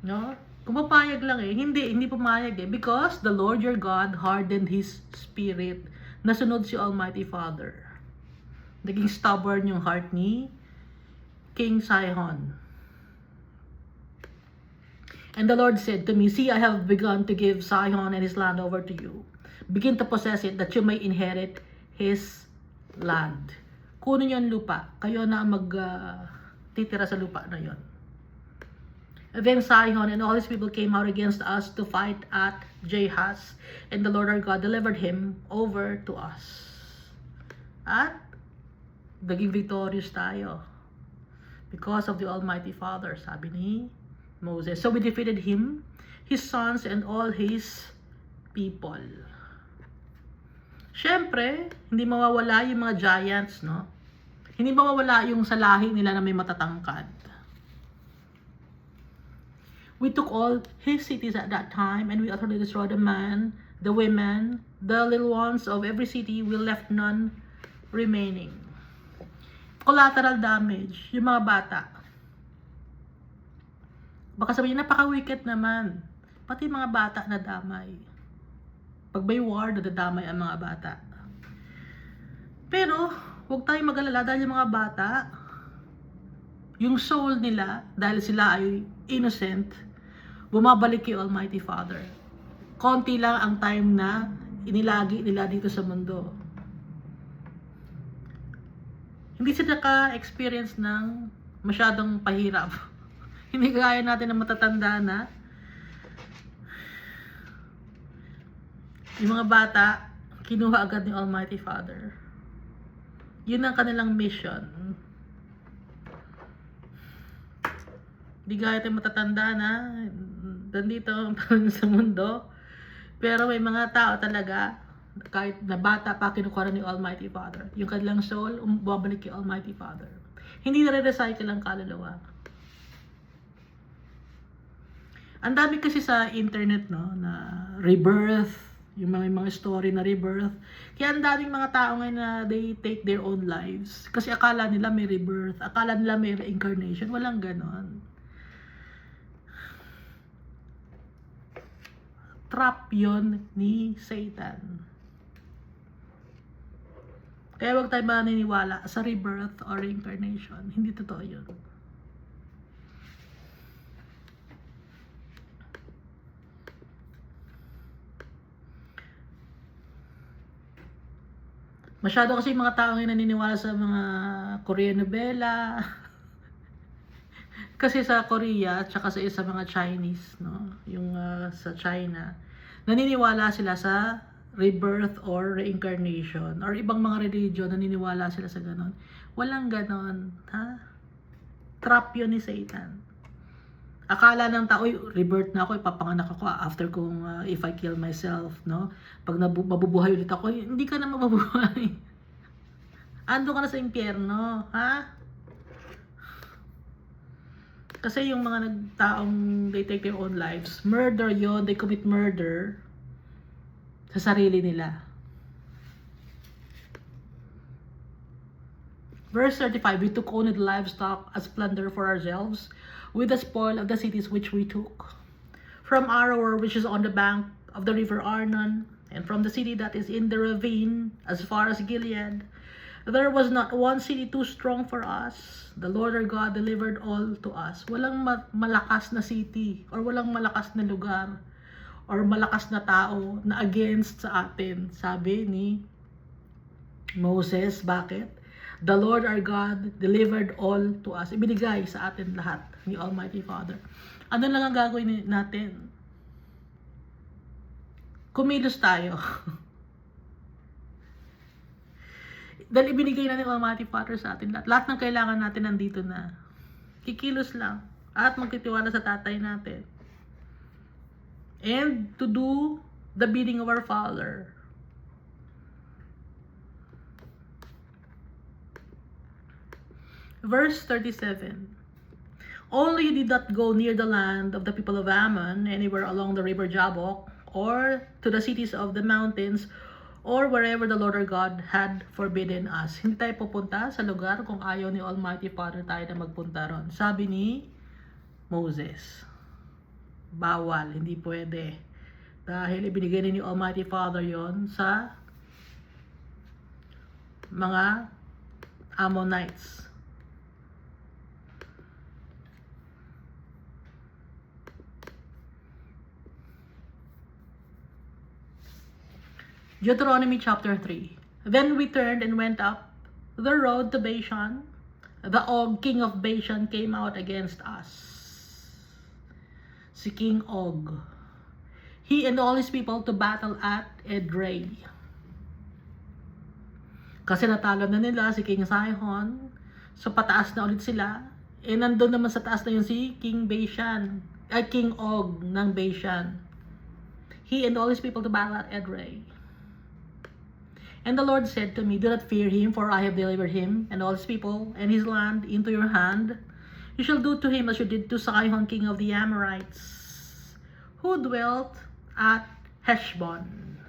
No? Kung papayag lang hindi pumayag because the Lord your God hardened his spirit. Nasunod si Almighty Father. Naging stubborn yung heart ni King Sihon. And the Lord said to me, see, I have begun to give Sihon and his land over to you. Begin to possess it that you may inherit his land. Kunin niyo ang lupa. Kayo na titira sa lupa na yon. Then Sihon and all his people came out against us to fight at Jahaz, and the Lord our God delivered him over to us. At naging victorious tayo because of the Almighty Father, sabi ni Moses. So we defeated him, his sons, and all his people. Siyempre, hindi mawawala yung mga giants, no? Hindi mawawala yung sa lahi nila na may matatangkad. We took all his cities at that time, and we utterly destroyed the man, the women, the little ones of every city. We left none remaining. Collateral damage, yung mga bata. Baka sabihin, napaka-wicked naman. Pati mga bata na damay. Pag may war, nadadamay ang mga bata. Pero, huwag tayong mag-alala dahil yung mga bata, yung soul nila, dahil sila ay innocent, bumabalik kay Almighty Father. Konti lang ang time na inilagi nila dito sa mundo. Hindi sila ka-experience ng masyadong pahirap. Hindi kaya natin na matatanda na yung mga bata, kinuha agad ni Almighty Father. Yun ang kanilang mission. Hindi kaya tayo matatanda na nandito sa mundo. Pero may mga tao talaga, kahit na bata pa, kinukuha ni Almighty Father. Yung kanilang soul, bumabalik kay Almighty Father. Hindi na re-recycle ang kaluluwa. Ang dami kasi sa internet, no, na rebirth, yung mga story na rebirth. Kaya ang daming mga tao ngayon na they take their own lives. Kasi akala nila may rebirth, akala nila may reincarnation. Walang ganon. Trap yon ni Satan. Kaya huwag tayo maniniwala sa rebirth or reincarnation. Hindi totoo yun. Masyado kasi mga tao ngayon naniniwala sa mga Korean novela. Kasi sa Korea at saka sa mga Chinese, no, yung sa China, naniniwala sila sa rebirth or reincarnation or ibang mga religion, naniniwala sila sa ganon. Walang ganon, ha? Trap yun ni Satan. Akala ng tao, rebirth na ako, ipapanganak ako after kung if I kill myself, no? Pag mabubuhay ulit ako, hindi ka na mabubuhay. Ando ka na sa impyerno, ha? Kasi yung mga nagtaong they take their own lives, murder yon, they commit murder sa sarili nila. Verse 35, we took only the livestock as plunder for ourselves, with the spoil of the cities which we took. From Aroer, which is on the bank of the river Arnon, and from the city that is in the ravine, as far as Gilead, there was not one city too strong for us. The Lord our God delivered all to us. Walang malakas na city, or walang malakas na lugar, or malakas na tao na against sa atin. Sabi ni Moses, bakit? The Lord our God delivered all to us. Ibinigay sa atin lahat ni Almighty Father. Ano lang ang gagawin natin? Kumilos tayo. Dahil ibinigay na ni Almighty Father sa atin lahat. Lahat ng kailangan natin nandito na. Kikilos lang. At magtitiwala sa tatay natin. And to do the bidding of our Father. Verse 37. Only you did not go near the land of the people of Ammon, anywhere along the river Jabbok, or to the cities of the mountains, or wherever the Lord our God had forbidden us. Hindi tayo pupunta sa lugar kung ayaw ni Almighty Father tayo na magpunta ron. Sabi ni Moses, bawal, hindi pwede. Dahil ibinigay ni Almighty Father yon sa mga Ammonites. Deuteronomy chapter 3. Then we turned and went up the road to Bashan. The Og, king of Bashan, came out against us. Si King Og. He and all his people to battle at Edrei. Kasi natalo na nila si King Sihon. So pataas na ulit sila. Eh nandun naman sa taas na yun si King Bashan. King Og ng Bashan. He and all his people to battle at Edrei. And the Lord said to me, do not fear him, for I have delivered him and all his people and his land into your hand. You shall do to him as you did to Sihon, king of the Amorites, who dwelt at Heshbon.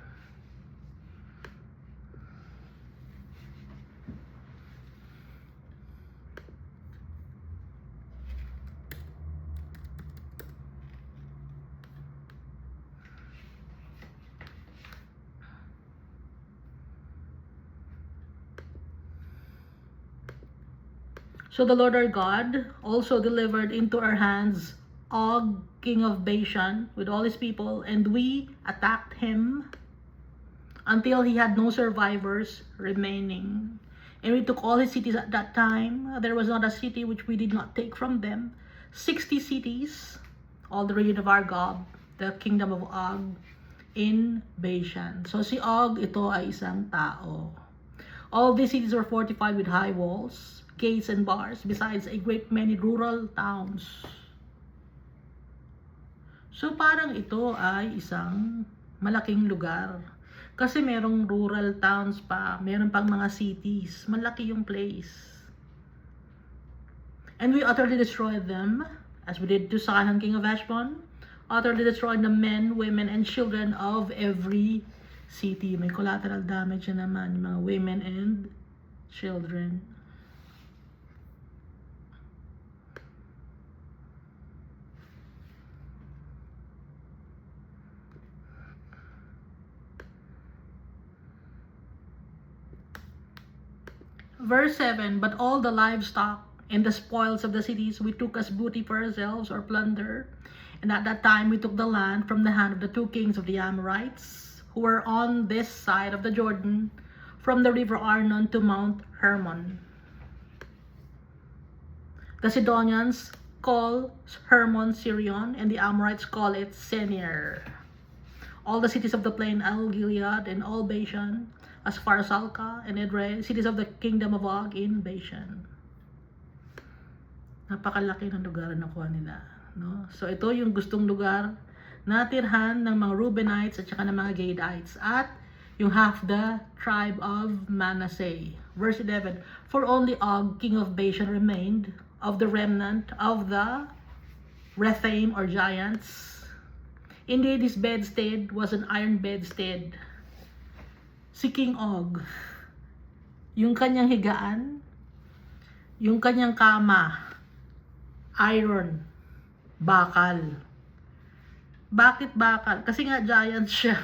So the Lord our God also delivered into our hands Og, king of Bashan, with all his people, and we attacked him until he had no survivors remaining. And we took all his cities at that time. There was not a city which we did not take from them. 60 cities, all the region of Argob, the kingdom of Og, in Bashan. So si Og, ito ay isang tao. All these cities were fortified with high walls, gates and bars, besides a great many rural towns. So parang ito ay isang malaking lugar. Kasi merong rural towns pa, meron pang mga cities. Malaki yung place. And we utterly destroyed them, as we did to Sihon, king of Heshbon, utterly destroyed the men, women, and children of every city. May collateral damage na naman, yung mga women and children. Verse 7, but all the livestock and the spoils of the cities we took as booty for ourselves or plunder. And at that time we took the land from the hand of the two kings of the Amorites, who were on this side of the Jordan, from the river Arnon to Mount Hermon. The Sidonians call Hermon Sirion, and the Amorites call it Senir. All the cities of the plain, Gilead and all Bashan, as far as Salca and Edrei, cities of the kingdom of Og in Bashan. Napakalaki ng lugar na nakuha nila. No? So ito yung gustong lugar na tirhan ng mga Reubenites at saka ng mga Gadites at yung half the tribe of Manasseh. Verse 11, for only Og, king of Bashan, remained of the remnant of the Rephaim or giants. Indeed, his bedstead was an iron bedstead. Si King Og, yung kanyang higaan, yung kanyang kama, iron, bakal. Bakit bakal? Kasi nga giant siya.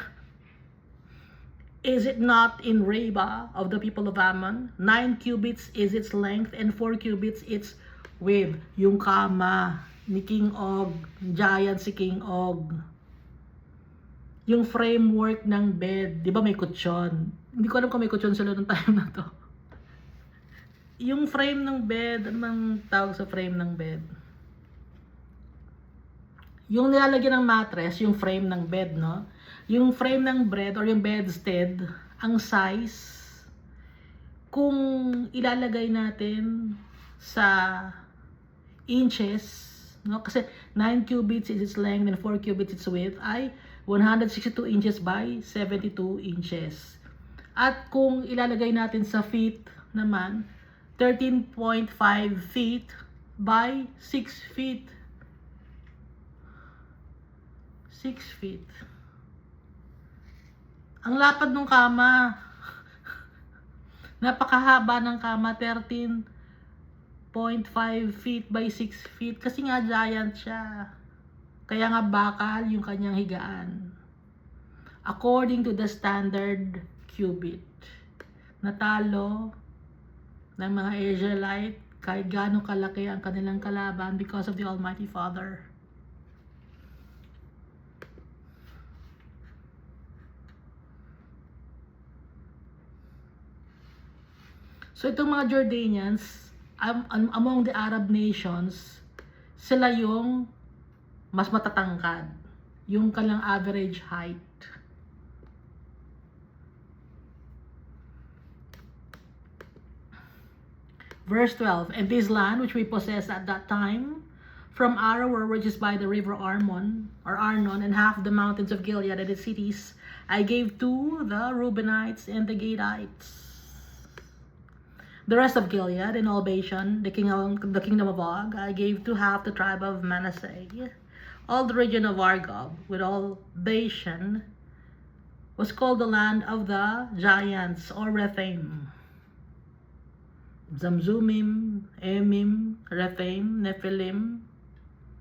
Is it not in Reba of the people of Ammon? 9 cubits is its length and 4 cubits its width. Yung kama ni King Og, giant si King Og. Yung framework ng bed, di ba may kutsyon? Hindi ko alam kung may kutsyon sila nung time na to. Yung frame ng bed, anong tawag sa frame ng bed? Yung nilalagyan ng mattress, yung frame ng bed, no? Yung frame ng bed or yung bedstead, ang size, kung ilalagay natin sa inches, no? Kasi 9 cubits is its length and 4 cubits its width, ay 162 inches by 72 inches. At kung ilalagay natin sa feet naman, 13.5 feet by 6 feet. 6 feet. Ang lapad ng kama. Napakahaba ng kama, 13.5 feet by 6 feet. Kasi nga giant siya. Kaya nga bakal yung kanyang higaan. According to the standard cubit. Natalo ng mga Israelite kahit gaano kalaki ang kanilang kalaban because of the Almighty Father. So itong mga Jordanians, among the Arab nations, sila yung mas matatangkad. Yung kanilang average height. Verse 12, and this land which we possessed at that time, from Aroer, which is by the river Arnon, and half the mountains of Gilead and its cities, I gave to the Reubenites and the Gadites. The rest of Gilead and all Bashan, the kingdom of Og, I gave to half the tribe of Manasseh. All the region of Argob, with all Bashan, was called the land of the giants, or Rephaim. Zamzumim, Emim, Rephaim, Nephilim,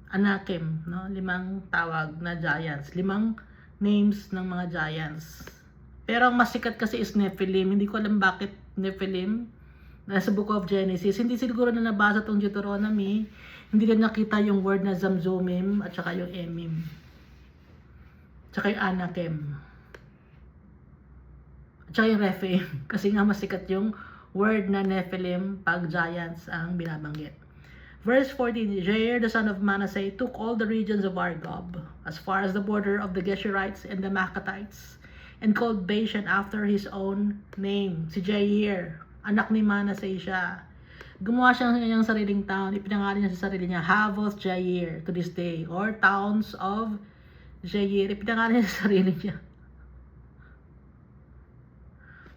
Anakim, no? 5 tawag na giants, 5 names ng mga giants. Pero ang mas sikat kasi is Nephilim. Hindi ko alam bakit Nephilim. Nasa Book of Genesis, hindi siguro na nabasa itong Deuteronomy, hindi na nakita yung word na Zamzumim at saka yung Emim. At saka yung Anakim. At saka yung Rephaim. Kasi nga masikat yung word na Nephilim pag giants ang binabanggit. Verse 14, Jair, the son of Manasseh, took all the regions of Argob, as far as the border of the Geshurites and the Maccathites, and called Bashan after his own name. Si Jair, anak ni Manasseh siya. Gumawa siya ng kanyang sariling town. Ipinangalan niya sa sarili niya, Havoth Jair, to this day. Or towns of Jair. Ipinangalan niya sa sarili niya.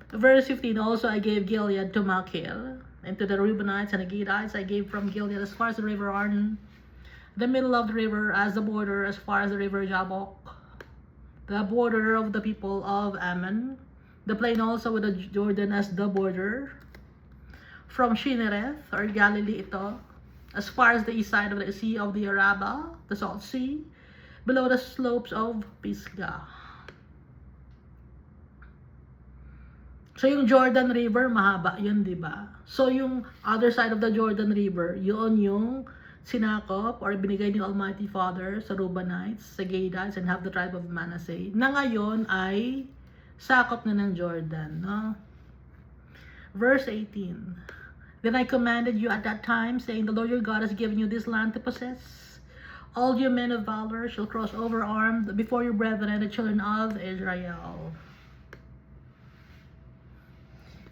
Verse 15, also I gave Gilead to Machir, and to the Reubenites and the Gadites I gave from Gilead as far as the river Arnon, the middle of the river as the border, as far as the river Jabbok, the border of the people of Ammon, the plain also with the Jordan as the border, from Shinnereth, or Galilee ito, as far as the east side of the Sea of the Araba, the Salt Sea, below the slopes of Pisgah. So yung Jordan River, mahaba yun, di ba? So yung other side of the Jordan River, yun yung sinakop or binigay ni Almighty Father sa Reubenites, sa Gadites, and half the tribe of Manasseh, na ngayon ay sakop na ng Jordan, no? Verse 18, then I commanded you at that time, saying, the Lord your God has given you this land to possess. All you men of valor shall cross over armed before your brethren, the children of Israel.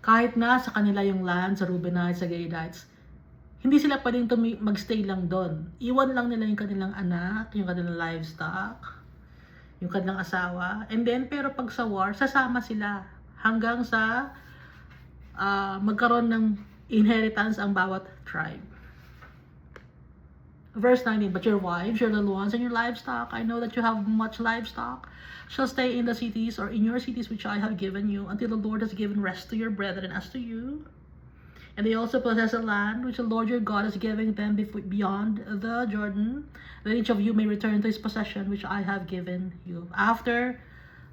Kahit na sa kanila yung land, sa Reubenites, sa Gadites, hindi sila pwedeng magstay lang doon. Iwan lang nila yung kanilang anak, yung kanilang livestock, yung kanilang asawa. And then, pero pag sa war, sasama sila hanggang sa magkaroon ng inheritance ang bawat tribe. Verse 19, but your wives, your little ones, and your livestock, I know that you have much livestock, shall stay in the cities or in your cities which I have given you, until the Lord has given rest to your brethren as to you. And they also possess a land which the Lord your God is giving them beyond the Jordan, that each of you may return to his possession which I have given you. After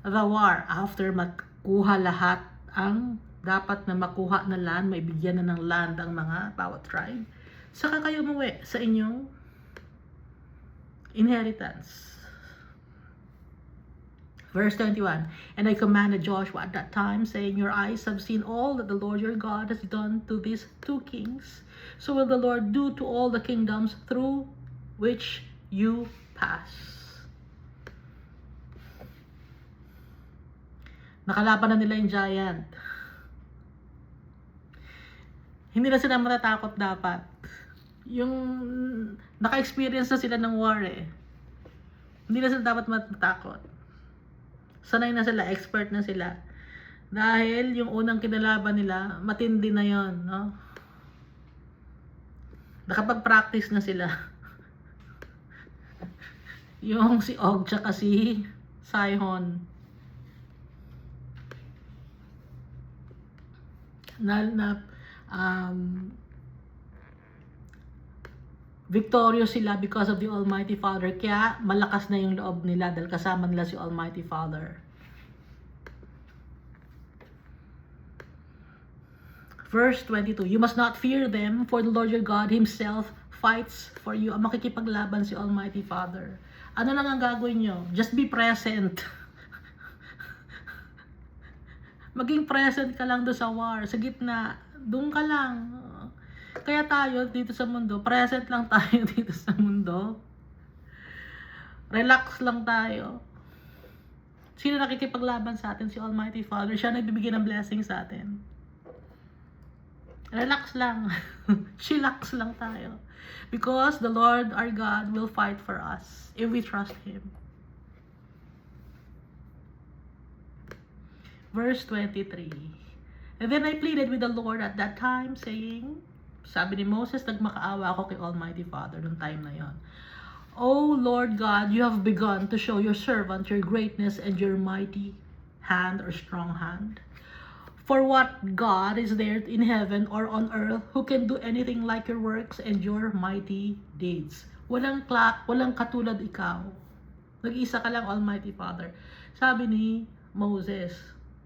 the war, after makuha lahat ang dapat na makuha na land, may bigyan na ng land ang mga bawat tribe, saka kayo umuwi sa inyong inheritance. Verse 21, and I commanded Joshua at that time, saying, your eyes have seen all that the Lord your God has done to these two kings. So will the Lord do to all the kingdoms through which you pass. Nakalaban na nila yung giant. Hindi na sila matatakot dapat. Yung naka-experience na sila ng war eh. Hindi na sila dapat matatakot. Sanay na sila, expert na sila. Dahil yung unang kinalaban nila, matindi na yon, no? Nakapag-practice na sila. Yung si Og tsaka si Sihon. Victorious sila because of the Almighty Father. Kaya malakas na yung loob nila dahil kasama nila si Almighty Father. Verse 22, you must not fear them, for the Lord your God himself fights for you. Ang makikipaglaban si Almighty Father. Ano lang ang gagawin nyo? Just be present. Maging present ka lang doon sa war, sa gitna. Doon ka lang. Kaya tayo dito sa mundo, present lang tayo dito sa mundo. Relax lang tayo. Sino nakikipaglaban sa atin? Si Almighty Father. Siya nagbibigay ng blessing sa atin. Relax lang. Chillax lang tayo. Because the Lord our God will fight for us if we trust Him. Verse 23. And then I pleaded with the Lord at that time, saying, sabi ni Moses, nagmakaawa ako kay Almighty Father nung time na yon. O Lord God, you have begun to show your servant your greatness and your mighty hand or strong hand. For what God is there in heaven or on earth who can do anything like your works and your mighty deeds? Walang katulad ikaw. Nag-isa ka lang, Almighty Father. Sabi ni Moses,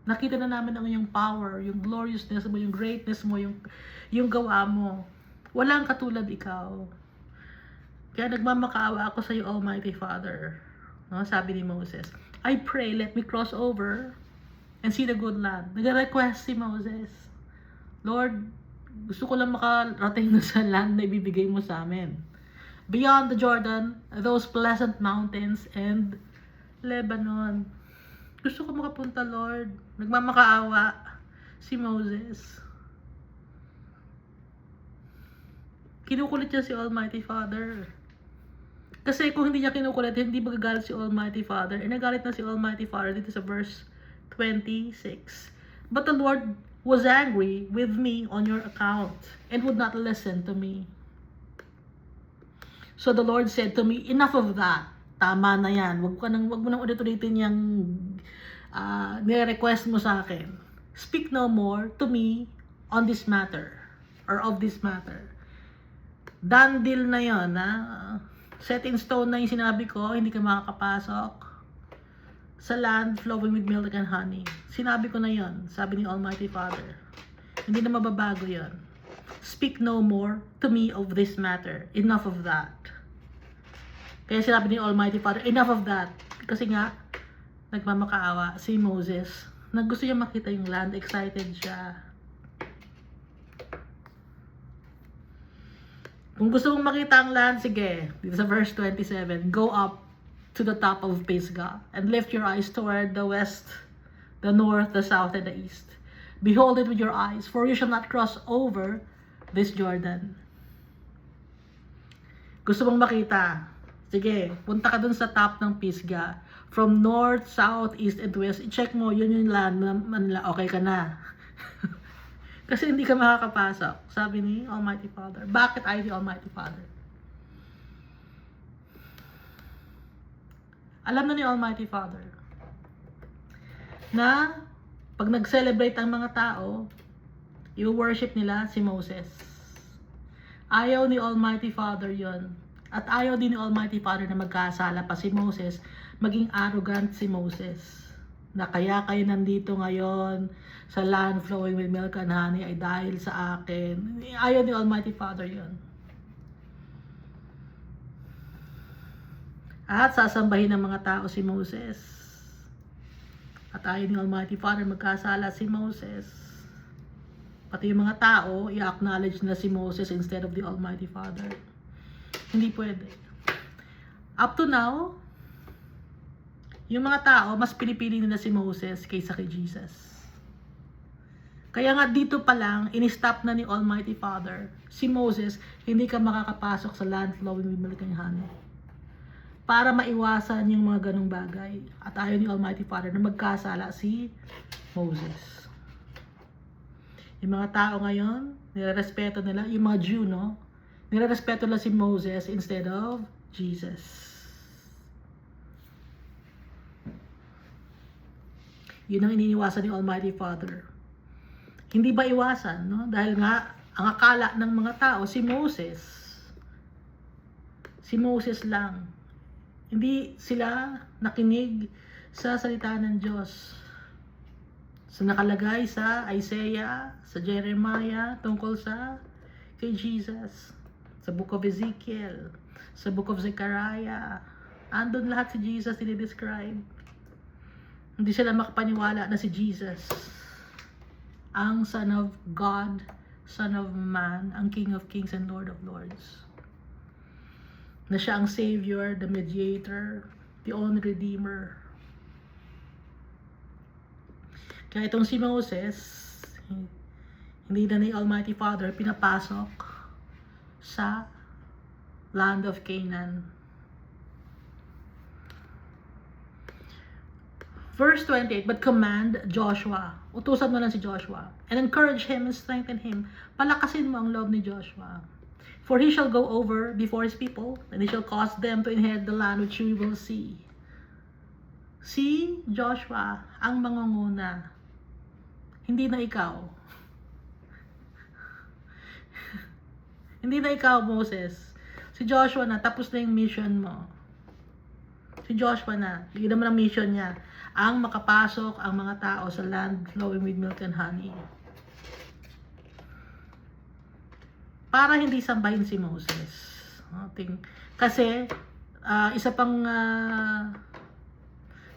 nakita na namin ang iyong power, yung gloriousness mo, yung greatness mo, yung gawa mo. Walang katulad ikaw. Kaya nagmamakaawa ako sa iyo, Almighty Father. No, sabi ni Moses, I pray, let me cross over and see the good land. Nag-request si Moses, Lord, gusto ko lang makarating na sa land na ibibigay mo sa amin. Beyond the Jordan, those pleasant mountains and Lebanon. Gusto ko makapunta, Lord. Nagmamakaawa si Moses. Kinukulit niya si Almighty Father. Kasi kung hindi niya kinukulit, hindi magagalit si Almighty Father. E nagalit na si Almighty Father dito sa verse 26. But the Lord was angry with me on your account and would not listen to me. So the Lord said to me, enough of that. Tama na yan. Wag mo nang ulit-ulitin yung nire-request mo sa akin. Speak no more to me on this matter or of this matter. Done deal na yun, ha? Set in stone na yung sinabi ko, hindi ka makakapasok sa land flowing with milk and honey. Sinabi ko na yun, sabi ni Almighty Father. Hindi na mababago yun. Speak no more to me of this matter. Enough of that. Kaya sinabi ni Almighty Father, enough of that. Kasi nga, nagmamakaawa si Moses. Gusto niya makita yung land, excited siya. Kung gusto mong makita ang land, sige, dito sa verse 27, go up to the top of Pisgah and lift your eyes toward the west, the north, the south, and the east. Behold it with your eyes, for you shall not cross over this Jordan. Gusto mong makita? Sige, punta ka dun sa top ng Pisgah. From north, south, east, and west, i-check mo, yun yung land na Manila, okay ka na. Kasi hindi ka makakapasok, sabi ni Almighty Father. Bakit ay the Almighty Father? Alam na ni Almighty Father na pag nag-celebrate ang mga tao, i-worship nila si Moses. Ayaw ni Almighty Father yon. At ayaw din ni Almighty Father na magkasala pa si Moses, maging arrogant si Moses. Na kaya kayo nandito ngayon sa land flowing with milk and honey ay dahil sa akin. Ayaw ni Almighty Father yon. At sasambahin ng mga tao si Moses. At ayaw ni Almighty Father magkasala si Moses. Pati yung mga tao, i-acknowledge na si Moses instead of the Almighty Father. Hindi pwede. Up to now, yung mga tao, mas pinipili nila si Moses kaysa kay Jesus. Kaya nga dito pa lang, in-stop na ni Almighty Father, si Moses, hindi ka makakapasok sa land flowing with milk and honey. Para maiwasan yung mga ganong bagay. At ayaw ni Almighty Father na magkasala si Moses. Yung mga tao ngayon, nirerespeto nila, yung mga Jew, no? Nirerespeto nila si Moses instead of Jesus. Yun ang iniiwasan ni Almighty Father. Hindi ba iwasan, no? Dahil nga, ang akala ng mga tao, si Moses lang. Hindi sila nakinig sa salita ng Diyos. So nakalagay sa Isaiah, sa Jeremiah, tungkol sa kay Jesus. Sa Book of Ezekiel, sa Book of Zechariah. Andun lahat si Jesus dinidescribe. Hindi sila makapaniwala na si Jesus, ang Son of God, Son of Man, ang King of Kings and Lord of Lords. Na siya ang Savior, the Mediator, the only Redeemer. Kaya itong si Moses, hindi na ni Almighty Father pinapasok sa land of Canaan. Verse 28, but command Joshua, utusan mo lang si Joshua, and encourage him and strengthen him. Palakasin mo ang loob ni Joshua. For he shall go over before his people, and he shall cause them to inherit the land which we will see. Si Joshua ang mangunguna, hindi na ikaw. Hindi na ikaw, Moses. Si Joshua na, tapos na yung mission mo. Si Joshua na, yun naman ang mission niya, ang makapasok ang mga tao sa land flowing with milk and honey. Para hindi sambahin si Moses. Kasi, isa pang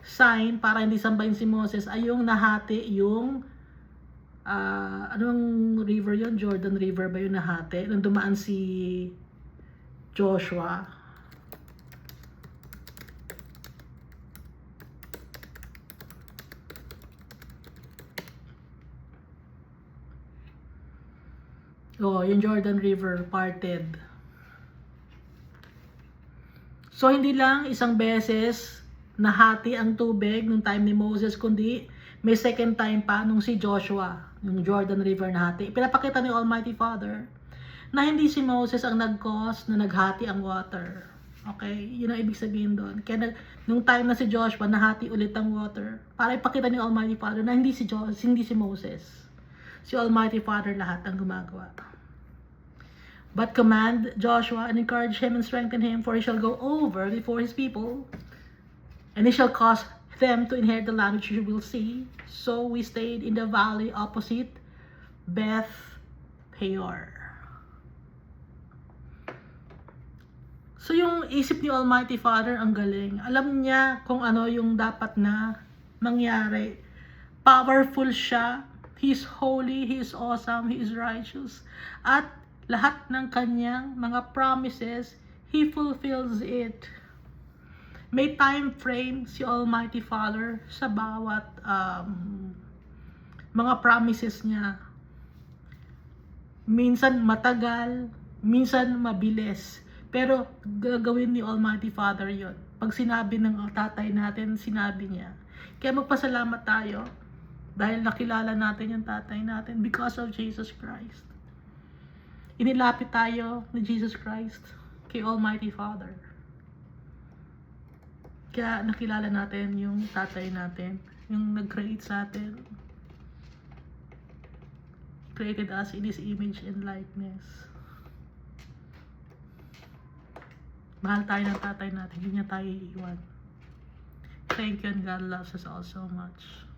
sign para hindi sambahin si Moses ay yung nahati yung anong river yon? Jordan River ba yung nahati? Nung dumaan si Joshua. Oh, yung Jordan River parted. So, hindi lang isang beses nahati ang tubig nung time ni Moses, kundi may second time pa nung si Joshua, yung Jordan River nahati. Pinapakita ni Almighty Father na hindi si Moses ang nag-cause na naghati ang water. Okay? Yun ang ibig sabihin doon. Kaya nung time na si Joshua, nahati ulit ang water. Para ipakita ni Almighty Father na hindi si Moses. Si Almighty Father lahat ang gumagawa. But command Joshua and encourage him and strengthen him, for he shall go over before his people, and he shall cause them to inherit the land which you will see. So we stayed in the valley opposite Beth Peor. So yung isip ni Almighty Father ang galing. Alam niya kung ano yung dapat na mangyari. Powerful siya. He is holy, He is awesome, He is righteous. At lahat ng kanyang mga promises, He fulfills it. May time frame si Almighty Father sa bawat mga promises niya. Minsan matagal, minsan mabilis. Pero gagawin ni Almighty Father yon. Pag sinabi ng tatay natin, sinabi niya. Kaya magpasalamat tayo dahil nakilala natin yung tatay natin because of Jesus Christ. Inilapit tayo ni Jesus Christ kay Almighty Father. Kaya nakilala natin yung tatay natin, yung nag-create sa atin. Created us in His image and likeness. Mahal tayo ng tatay natin, hindi niya tayo iiwan. Thank you, and God loves us all so much.